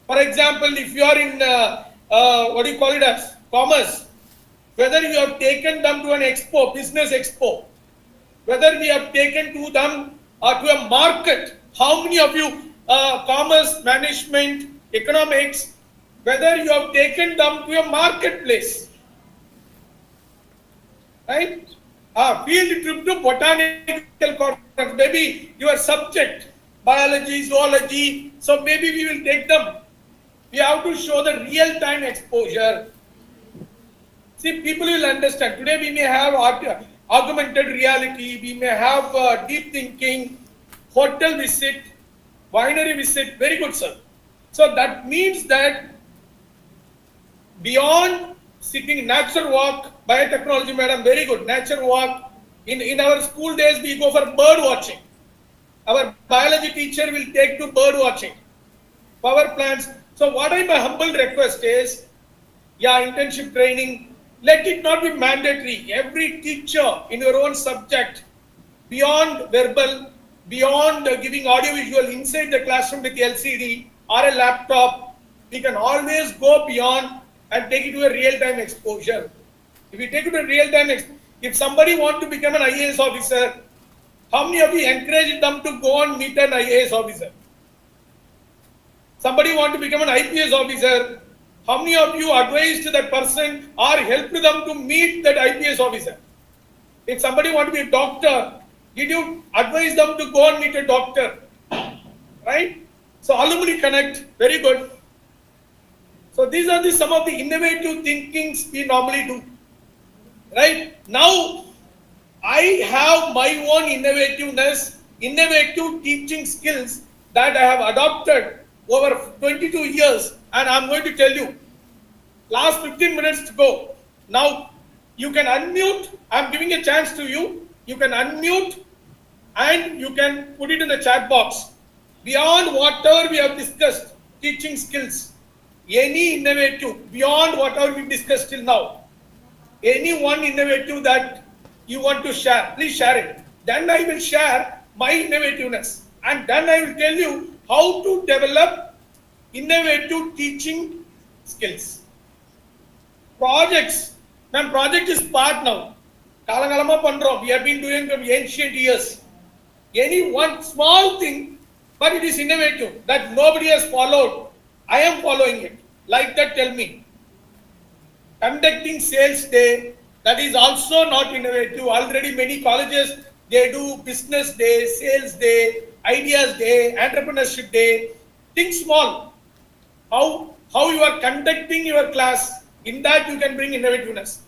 For example, if you are in what do you call it as commerce, whether you have taken them to an expo, business expo, whether we have taken to them or to a market, how many of you commerce, management, economics, whether you have taken them to a marketplace, right? Field trip to botanical conference, maybe your subject, biology, zoology, so maybe we will take them. We have to show the real-time exposure. See, people will understand. Today we may have augmented reality, we may have deep thinking, hotel visit, winery visit, very good, sir. So that means that beyond sitting nature walk, biotechnology, madam, very good, nature walk. In our school days, we go for bird watching. Our biology teacher will take to bird watching, power plants. So what my humble request is, internship training, let it not be mandatory. Every teacher in your own subject, beyond verbal, beyond giving audiovisual inside the classroom with LCD or a laptop, we can always go beyond and take it to a real-time exposure. If we take it to a real-time, if somebody wants to become an IAS officer, how many of you encourage them to go and meet an IAS officer? Somebody want to become an IPS officer, how many of you advised that person or helped them to meet that IPS officer? If somebody want to be a doctor, did you advise them to go and meet a doctor? Right? So alumni connect, very good. So these are some of the innovative thinkings we normally do. Right? Now, I have my own innovativeness, innovative teaching skills that I have adopted over 22 years, and I'm going to tell you, last 15 minutes to go. Now, you can unmute, I'm giving a chance to you, you can unmute and you can put it in the chat box. Beyond whatever we have discussed, teaching skills, any innovative, beyond whatever we discussed till now, any one innovative that you want to share, please share it. Then I will share my innovativeness, and then I will tell you how to develop innovative teaching skills. Projects, man, project is part now. Kalangalama pandrom, we have been doing from ancient years. Any one small thing, but it is innovative that nobody has followed. I am following it. Like that, tell me. Conducting sales day, that is also not innovative. Already many colleges, they do business day, sales day, ideas day, entrepreneurship day. Think small. How you are conducting your class, in that you can bring innovativeness.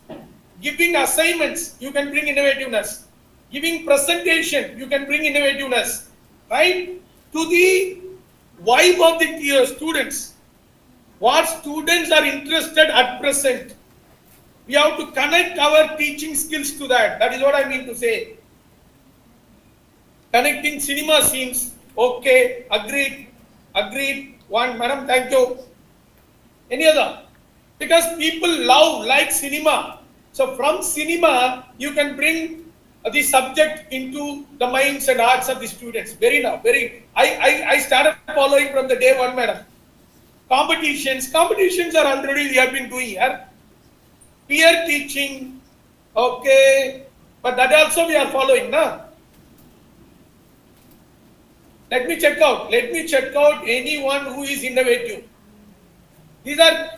Giving assignments, you can bring innovativeness. Giving presentation, you can bring innovativeness. Right? To the vibe of the students. What students are interested at present. We have to connect our teaching skills to that. That is what I mean to say. Connecting cinema scenes. Okay, agreed. One, madam, thank you. Any other? Because people like cinema. So from cinema, you can bring the subject into the minds and hearts of the students. I started following from the day one, madam. Competitions are already we have been doing here. Peer teaching, okay, but that also we are following, na? Let me check out anyone who is innovative. These are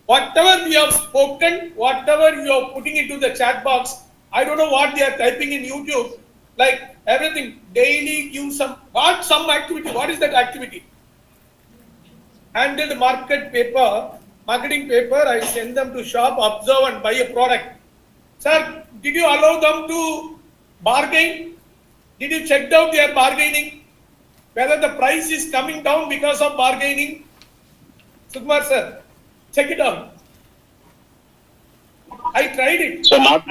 whatever we have spoken, whatever you are putting into the chat box. I don't know what they are typing in YouTube. Like everything, daily give some activity. What is that activity? Handled marketing paper, I send them to shop, observe and buy a product. Sir, did you allow them to bargain? Did you check out their bargaining? Whether the price is coming down because of bargaining? Sukumar sir, check it out. I tried it. So not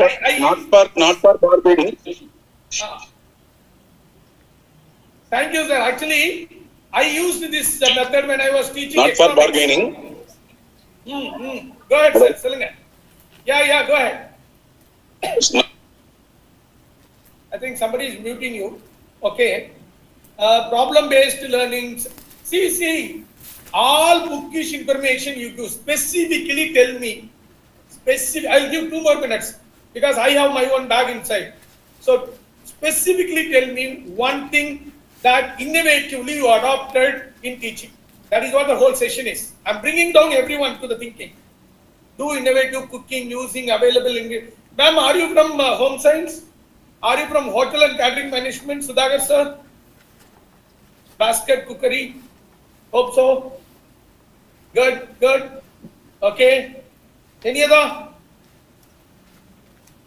for bargaining. Thank you, sir. Actually, I used this method when I was teaching. Not economics. for bargaining. Go ahead, sir. Yeah, go ahead. I think somebody is muting you. Okay. Problem-based learning. See. All bookish information you do. Specifically tell me. I'll give 2 more minutes because I have my own bag inside. So specifically tell me one thing that innovatively you adopted in teaching. That is what the whole session is. I'm bringing down everyone to the thinking. Do innovative cooking using available ingredients. Ma'am, are you from home science? Are you from hotel and catering management, Sudhagar sir? Basket cookery? Hope so. Good. Okay. Any other?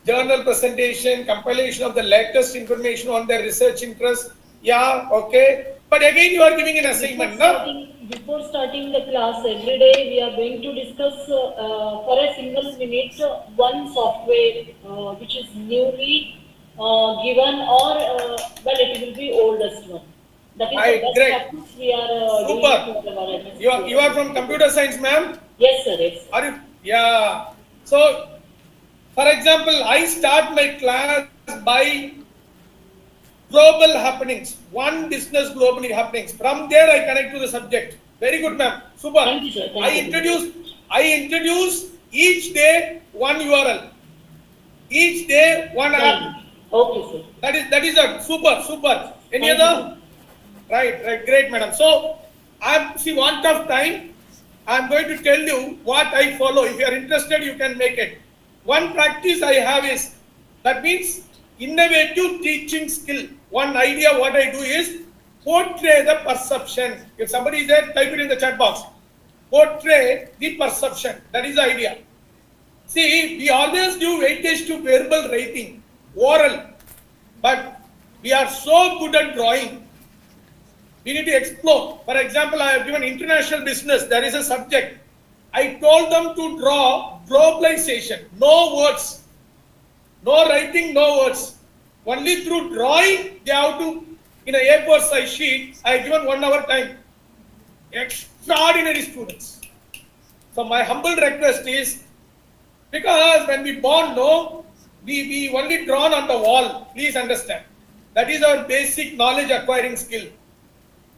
Journal presentation, compilation of the latest information on their research interest. Yeah, okay. But again, you are giving an assignment, no? Before starting the class, every day we are going to discuss for a single minute one software which is newly given or well, it will be oldest one. That is the best practice we are doing. You are from computer science, ma'am? Yes, sir. Yes. Are you? Yeah. So, for example, I start my class by global happenings, one business globally happenings. From there, I connect to the subject. Very good, ma'am. Super. Thank you, sir. Thank you. I introduce each day one URL. Each day one app. Okay, sir. That is a super. Any Thank you, other? Right, great, madam. So, want of time. I'm going to tell you what I follow. If you are interested, you can make it. One practice I have is, that means innovative teaching skill. One idea what I do is portray the perception. If somebody is there, type it in the chat box. Portray the perception. That is the idea. See, we always give weightage to verbal writing, oral, but we are so good at drawing. We need to explore. For example, I have given international business. There is a subject. I told them to draw globalization. No words. No writing, no words. Only through drawing, they have to, in a A4 size sheet, I have given 1 hour time. Extraordinary students. So my humble request is, because when we born, we only drawn on the wall. Please understand. That is our basic knowledge acquiring skill.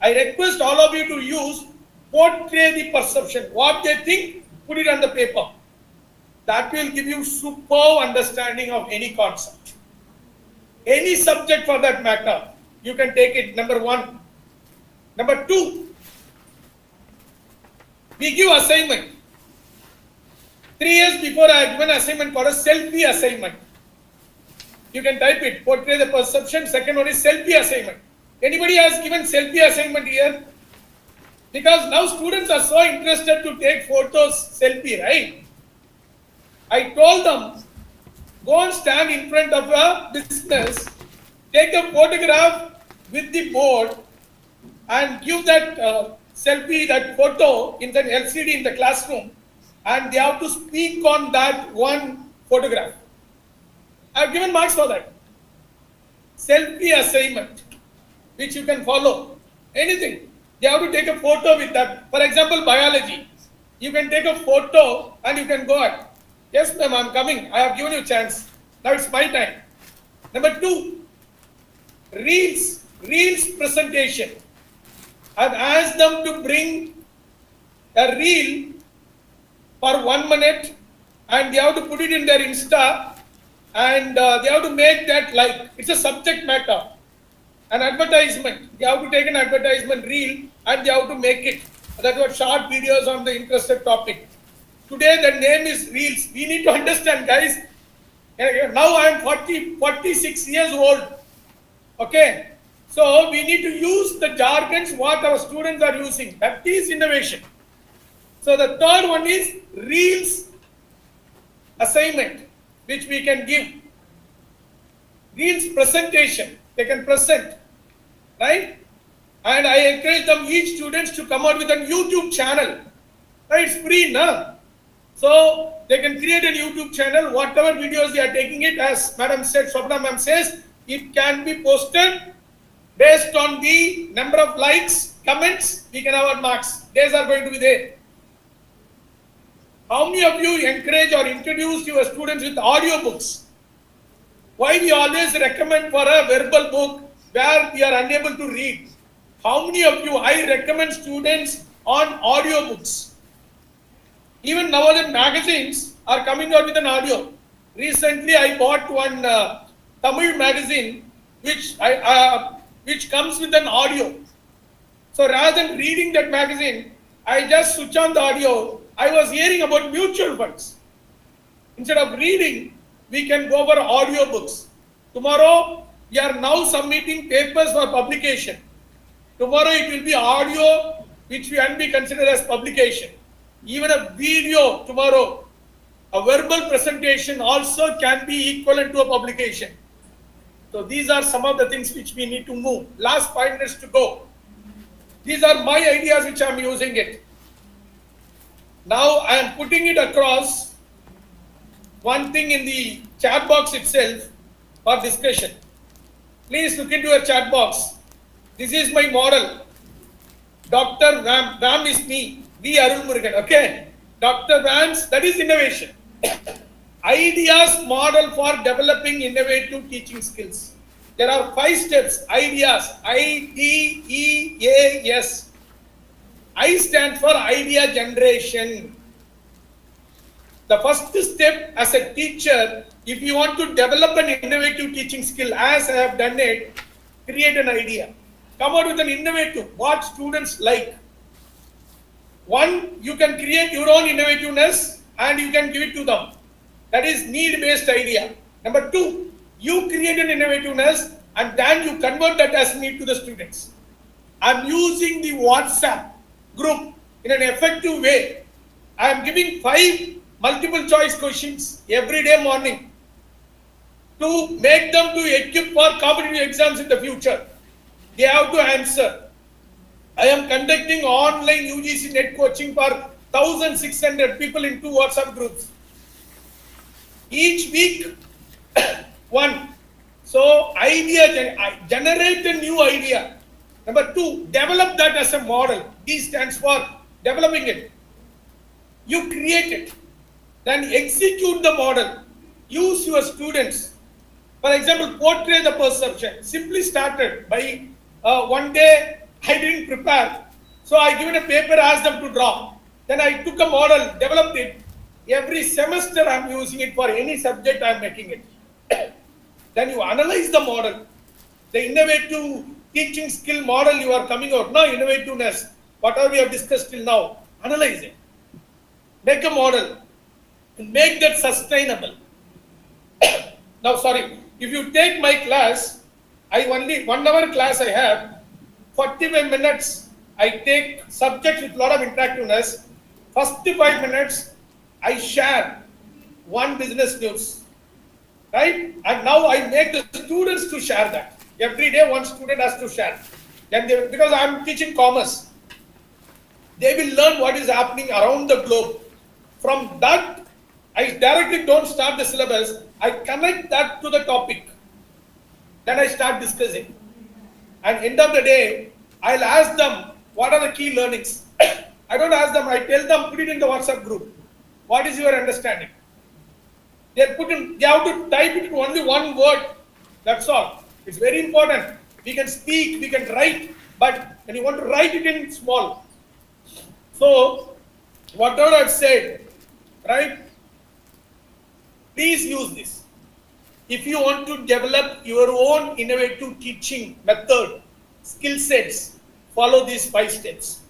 I request all of you to use portray the perception. What they think, put it on the paper. That will give you superb understanding of any concept. Any subject for that matter, you can take it, number 1. Number 2, we give assignment. 3 years before I have given assignment for a selfie assignment. You can type it, portray the perception. Second one is selfie assignment. Anybody has given selfie assignment here? Because now students are so interested to take photos, selfie, right? I told them, go and stand in front of a business, take a photograph with the board and give that selfie, that photo in the LCD in the classroom, and they have to speak on that one photograph. I have given marks for that. Selfie assignment, which you can follow. Anything. You have to take a photo with that. For example, biology. You can take a photo and you can go at. Yes, ma'am, I'm coming. I have given you a chance. Now it's my time. Number 2, reels. Reels presentation. I've asked them to bring a reel for 1 minute and they have to put it in their Insta and they have to make that like, it's a subject matter. An advertisement. They have to take an advertisement reel and they have to make it. That was short videos on the interested topic. Today the name is reels. We need to understand, guys. Now I am 46 years old. Okay. So we need to use the jargons what our students are using. That is innovation. So the third one is reels assignment, which we can give. Reels presentation. They can present, right? And I encourage them, each students, to come out with a YouTube channel. Right? It's free, no? So they can create a YouTube channel. Whatever videos they are taking it, as Madam said, Swapna Ma'am says, it can be posted based on the number of likes, comments. We can have our marks. Days are going to be there. How many of you encourage or introduce your students with audio books? Why we always recommend for a verbal book where we are unable to read? How many of you, I recommend students on audio books? Even nowadays magazines are coming out with an audio. Recently I bought one Tamil magazine which comes with an audio. So rather than reading that magazine, I just switch on the audio. I was hearing about mutual funds. Instead of reading, we can go over audio books. Tomorrow, we are now submitting papers for publication. Tomorrow, it will be audio, which can be considered as publication. Even a video tomorrow, a verbal presentation also can be equivalent to a publication. So these are some of the things which we need to move. Last 5 minutes to go. These are my ideas which I am using it. Now I am putting it across one thing in the chat box itself for discussion. Please look into your chat box. This is my model. Dr. Ram is me. V. Arulmurugan. Okay. Dr. Vance, that is innovation. Ideas model for developing innovative teaching skills. There are 5 steps. Ideas. IDEAS. I stands for idea generation. The first step as a teacher, if you want to develop an innovative teaching skill, as I have done it, create an idea. Come out with an innovative, what students like. One, you can create your own innovativeness and you can give it to them. That is need-based idea. Number two, you create an innovativeness and then you convert that as need to the students. I'm using the WhatsApp group in an effective way. I am giving 5 multiple choice questions every day morning to make them to equip for competitive exams in the future. They have to answer. I am conducting online UGC net coaching for 1,600 people in 2 WhatsApp groups. Each week, one. So, generate a new idea. Number 2, develop that as a model. D stands for developing it. You create it. Then execute the model. Use your students. For example, portray the perception. Simply started by one day I didn't prepare. So I given a paper, asked them to draw. Then I took a model, developed it. Every semester I'm using it for any subject I'm making it. Then you analyze the model. The innovative teaching skill model you are coming out. Now innovativeness, whatever we have discussed till now, analyze it. Make a model. And make that sustainable. Now sorry, if you take my class, I only 1 hour class I have, 45 minutes I take subjects with a lot of interactiveness. First 5 minutes I share one business news, right? And now I make the students to share that. Every day one student has to share. Then because I am teaching commerce, they will learn what is happening around the globe. From that, I directly don't start the syllabus. I connect that to the topic. Then I start discussing. And end of the day, I'll ask them, what are the key learnings? I don't ask them, I tell them, put it in the WhatsApp group. What is your understanding? They have to type it in only one word. That's all. It's very important. We can speak, we can write, but when you want to write it in small. So, whatever I've said, right? Please use this. If you want to develop your own innovative teaching method, skill sets, follow these 5 steps.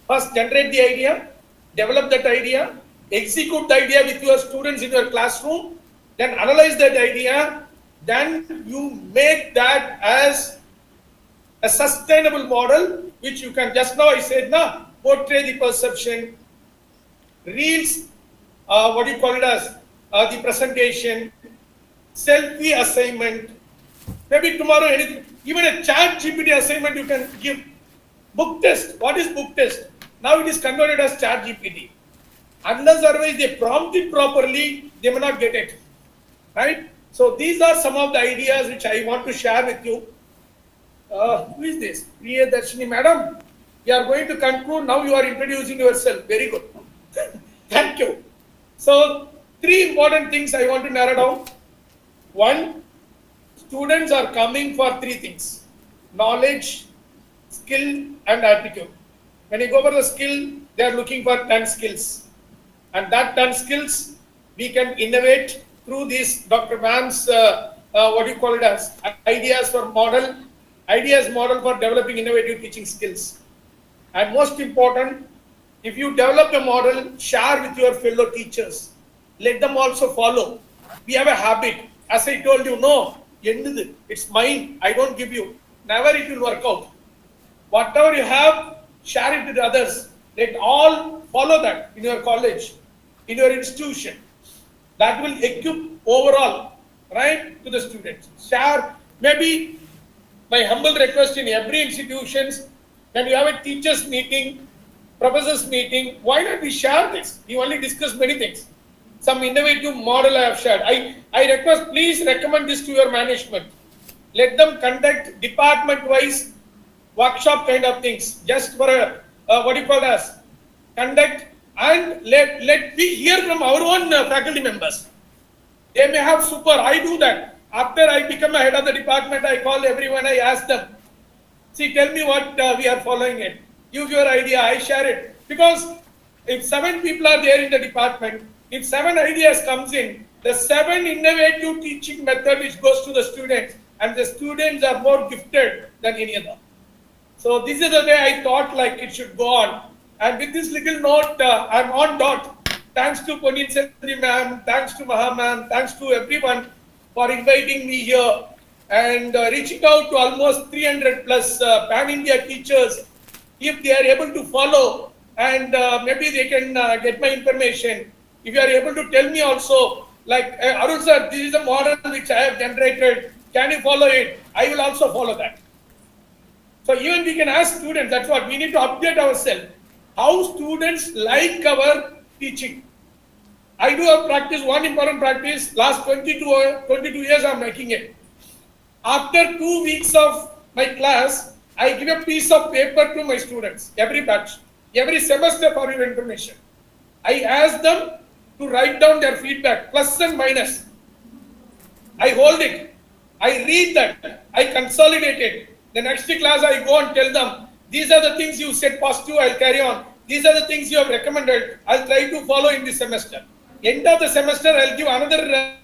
First, generate the idea, develop that idea, execute the idea with your students in your classroom, then analyze that idea, then you make that as a sustainable model, which you can, just now I said, portray the perception, reels, what do you call it as, the presentation, selfie assignment, maybe tomorrow anything, even a chat GPT assignment you can give. Book test, what is book test? Now it is converted as chat GPT. Unless otherwise they prompt it properly, they may not get it, right? So these are some of the ideas which I want to share with you. Who is this? Priyadarshini madam. You are going to conclude, now you are introducing yourself. Very good. Thank you. So 3 important things I want to narrow down. 1, students are coming for 3 things: knowledge, skill and attitude. When you go for the skill, they are looking for 10 skills. And that 10 skills, we can innovate through these Dr. Ma'am's, what do you call it as, ideas model for developing innovative teaching skills. And most important, if you develop a model, share with your fellow teachers. Let them also follow. We have a habit. As I told you, no, it's mine. I don't give you. Never it will work out. Whatever you have, share it with others. Let all follow that in your college, in your institution. That will equip overall, right, to the students. Share. Maybe my humble request in every institutions, when you have a teachers meeting, professors meeting, why not we share this? We only discuss many things. Some innovative model I have shared. I request, please recommend this to your management. Let them conduct department-wise workshop kind of things, just for a, what do you call as, conduct, and let me hear from our own faculty members. They may have super, I do that. After I become a head of the department, I call everyone, I ask them, see, tell me what we are following it. give your idea, I share it. Because if 7 people are there in the department, if 7 ideas comes in, the 7 innovative teaching method which goes to the students, and the students are more gifted than any other. So this is the way I thought like it should go on. And with this little note, I'm on dot. Thanks to Ponniyin Selvi ma'am, thanks to Mohamed, thanks to everyone for inviting me here and reaching out to almost 300 plus pan-India teachers. If they are able to follow and maybe they can get my information. If you are able to tell me also, like Arun sir, this is a model which I have generated. Can you follow it? I will also follow that. So even we can ask students, that's what we need to update ourselves. How students like our teaching. I do have practice, one important practice, last 22 years I'm making it. After 2 weeks of my class, I give a piece of paper to my students, every batch, every semester for your information. I ask them to write down their feedback, plus and minus. I hold it, I read that, I consolidate it. The next class I go and tell them, these are the things you said positive, I'll carry on. These are the things you have recommended, I'll try to follow in this semester. End of the semester, I'll give another,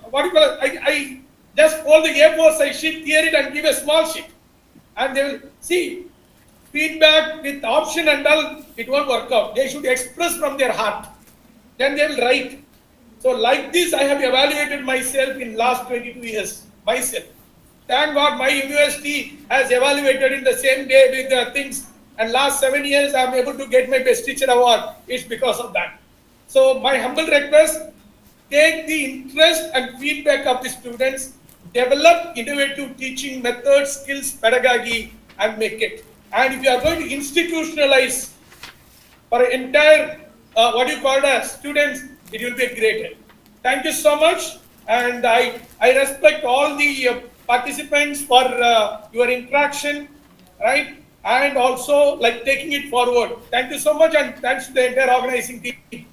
what do you call it? I just fold the A4 size sheet, tear it and give a small sheet. And they will see, feedback with option and all, it won't work out. They should express from their heart. Then they will write. So like this, I have evaluated myself in last 22 years, myself. Thank God my university has evaluated in the same day with the things. And last 7 years, I am able to get my best teacher award. It's because of that. So my humble request, take the interest and feedback of the students, develop innovative teaching methods, skills, pedagogy, and make it. And if you are going to institutionalize for an entire, what you call as students, it will be a great help. Thank you so much. And I respect all the participants for your interaction, right? And also like taking it forward. Thank you so much, and thanks to the entire organizing team.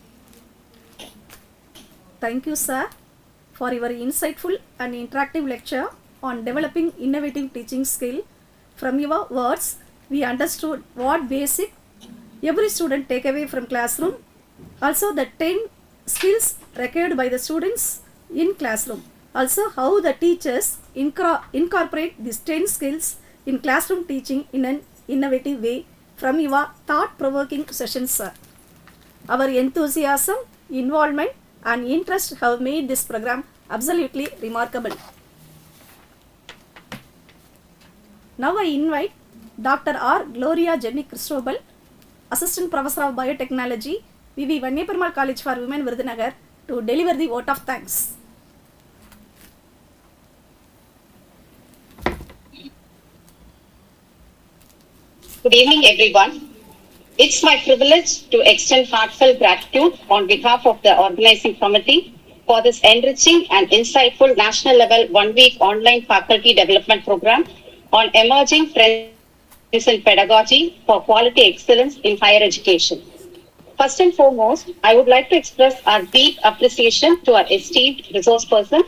Thank you, sir, for your insightful and interactive lecture on developing innovative teaching skill. From your words, we understood what basic every student take away from classroom. Also the 10 skills required by the students in classroom. Also how the teachers incorporate these 10 skills in classroom teaching in an innovative way from your thought-provoking sessions, sir. Our enthusiasm, involvement and interest have made this program absolutely remarkable. Now I invite Dr. R. Gloria Jenny Cristobal, Assistant Professor of Biotechnology, V.V.Vanniaperumal College for Women, Virudhunagar, to deliver the vote of thanks. Good evening, everyone. It's my privilege to extend heartfelt gratitude on behalf of the organizing committee for this enriching and insightful national level 1 week online faculty development program on emerging trends in pedagogy for quality excellence in higher education. First and foremost, I would like to express our deep appreciation to our esteemed resource person,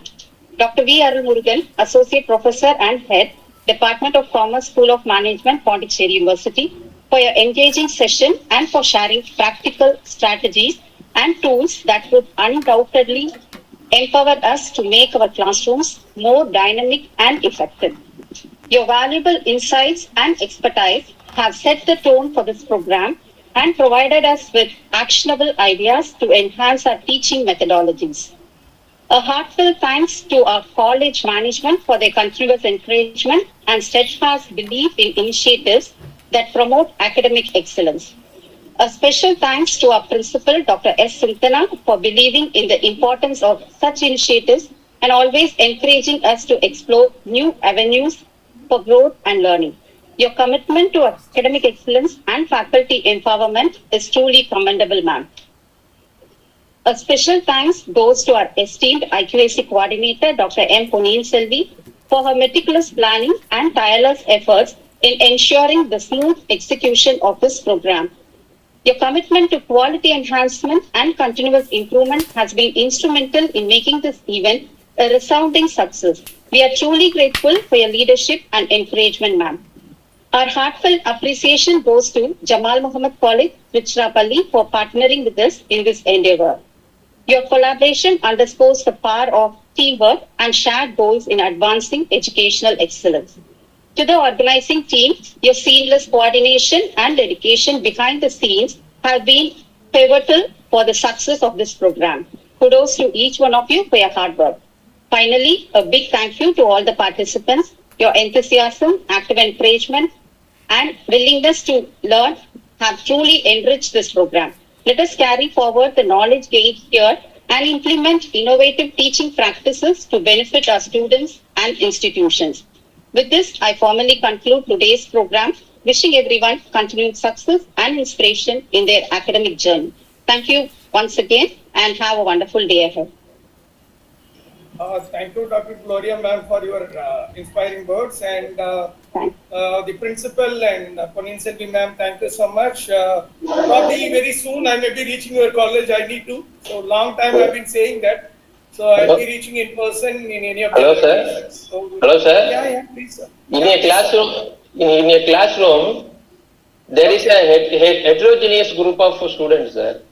Dr. V. Arulmurugan, Associate Professor and Head, Department of Commerce, School of Management, Pondicherry University, for your engaging session and for sharing practical strategies and tools that would undoubtedly empower us to make our classrooms more dynamic and effective. Your valuable insights and expertise have set the tone for this program and provided us with actionable ideas to enhance our teaching methodologies. A heartfelt thanks to our college management for their continuous encouragement and steadfast belief in initiatives that promote academic excellence. A special thanks to our principal, Dr. S. Sintana, for believing in the importance of such initiatives and always encouraging us to explore new avenues for growth and learning. Your commitment to academic excellence and faculty empowerment is truly commendable, ma'am. A special thanks goes to our esteemed IQAC coordinator, Dr. M. Ponniyin Selvi, for her meticulous planning and tireless efforts in ensuring the smooth execution of this program. Your commitment to quality enhancement and continuous improvement has been instrumental in making this event a resounding success. We are truly grateful for your leadership and encouragement, ma'am. Our heartfelt appreciation goes to Jamal Mohamed College, Trichy, for partnering with us in this endeavor. Your collaboration underscores the power of teamwork and shared goals in advancing educational excellence. To the organizing team, your seamless coordination and dedication behind the scenes have been pivotal for the success of this program. Kudos to each one of you for your hard work. Finally, a big thank you to all the participants. Your enthusiasm, active encouragement, and willingness to learn have truly enriched this program. Let us carry forward the knowledge gained here and implement innovative teaching practices to benefit our students and institutions. With this, I formally conclude today's program, wishing everyone continued success and inspiration in their academic journey. Thank you once again and have a wonderful day ahead. Thank you, Dr. Gloria ma'am, for your inspiring words, and the principal and Ponin Selvi ma'am, thank you so much. Probably very soon I may be reaching your college. I need to. So long time I've been saying that. So I'll be reaching in person in any of the locations. So, Hello, sir. Yeah, please, sir. In a classroom, there is a heterogeneous group of students, sir.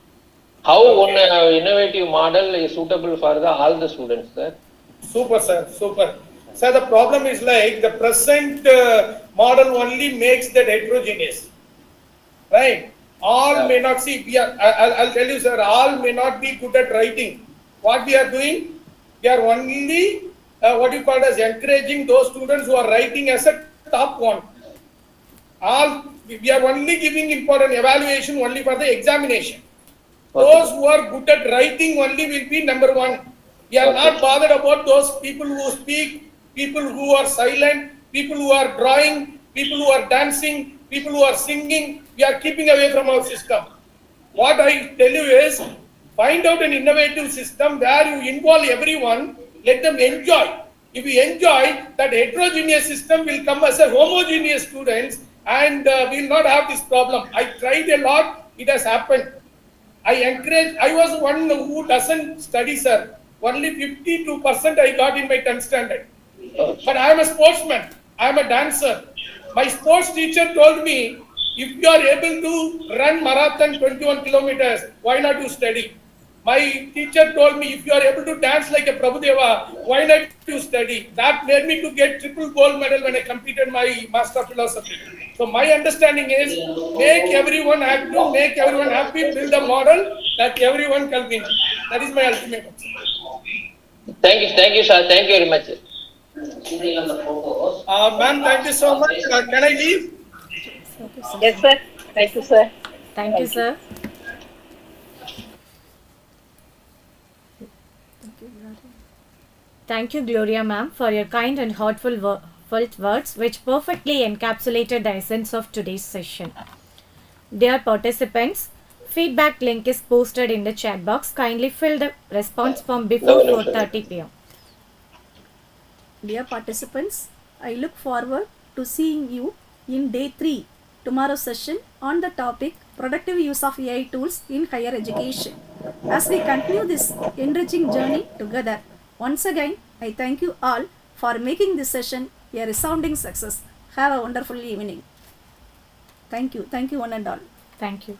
How one innovative model is suitable for all the students, sir? Super, sir. Super. Sir, the problem is like the present model only makes that heterogeneous, right? All may not see. I'll tell you, sir. All may not be good at writing. What we are doing, we are only what you call as encouraging those students who are writing as a top one. We are only giving important evaluation only for the examination. Those who are good at writing only will be number one. We are not bothered about those people who speak, people who are silent, people who are drawing, people who are dancing, people who are singing. We are keeping away from our system. What I tell you is, find out an innovative system where you involve everyone, let them enjoy. If we enjoy, that heterogeneous system will come as a homogeneous students, and we will not have this problem. I tried a lot, it has happened. I was one who doesn't study, sir. Only 52% I got in my 10th standard. But I am a sportsman. I am a dancer. My sports teacher told me, if you are able to run marathon 21 kilometers, why not you study? My teacher told me, if you are able to dance like a Prabhudeva, why not you study? That made me to get triple gold medal when I completed my Master of Philosophy. So my understanding is, make everyone active, make everyone happy, build a model that everyone can win. That is my ultimate objective. Thank you, sir. Thank you very much. Ma'am, thank you so much. Can I leave? Yes, sir. Thank you, sir. Thank you, sir. Thank you, Gloria ma'am, for your kind and heartfelt words which perfectly encapsulated the essence of today's session. Dear participants, feedback link is posted in the chat box. Kindly fill the response form before 4:30 p.m. Dear participants, I look forward to seeing you in day 3, tomorrow's session on the topic productive use of AI tools in higher education. As we continue this enriching journey together, once again, I thank you all for making this session a resounding success. Have a wonderful evening. Thank you. Thank you one and all. Thank you.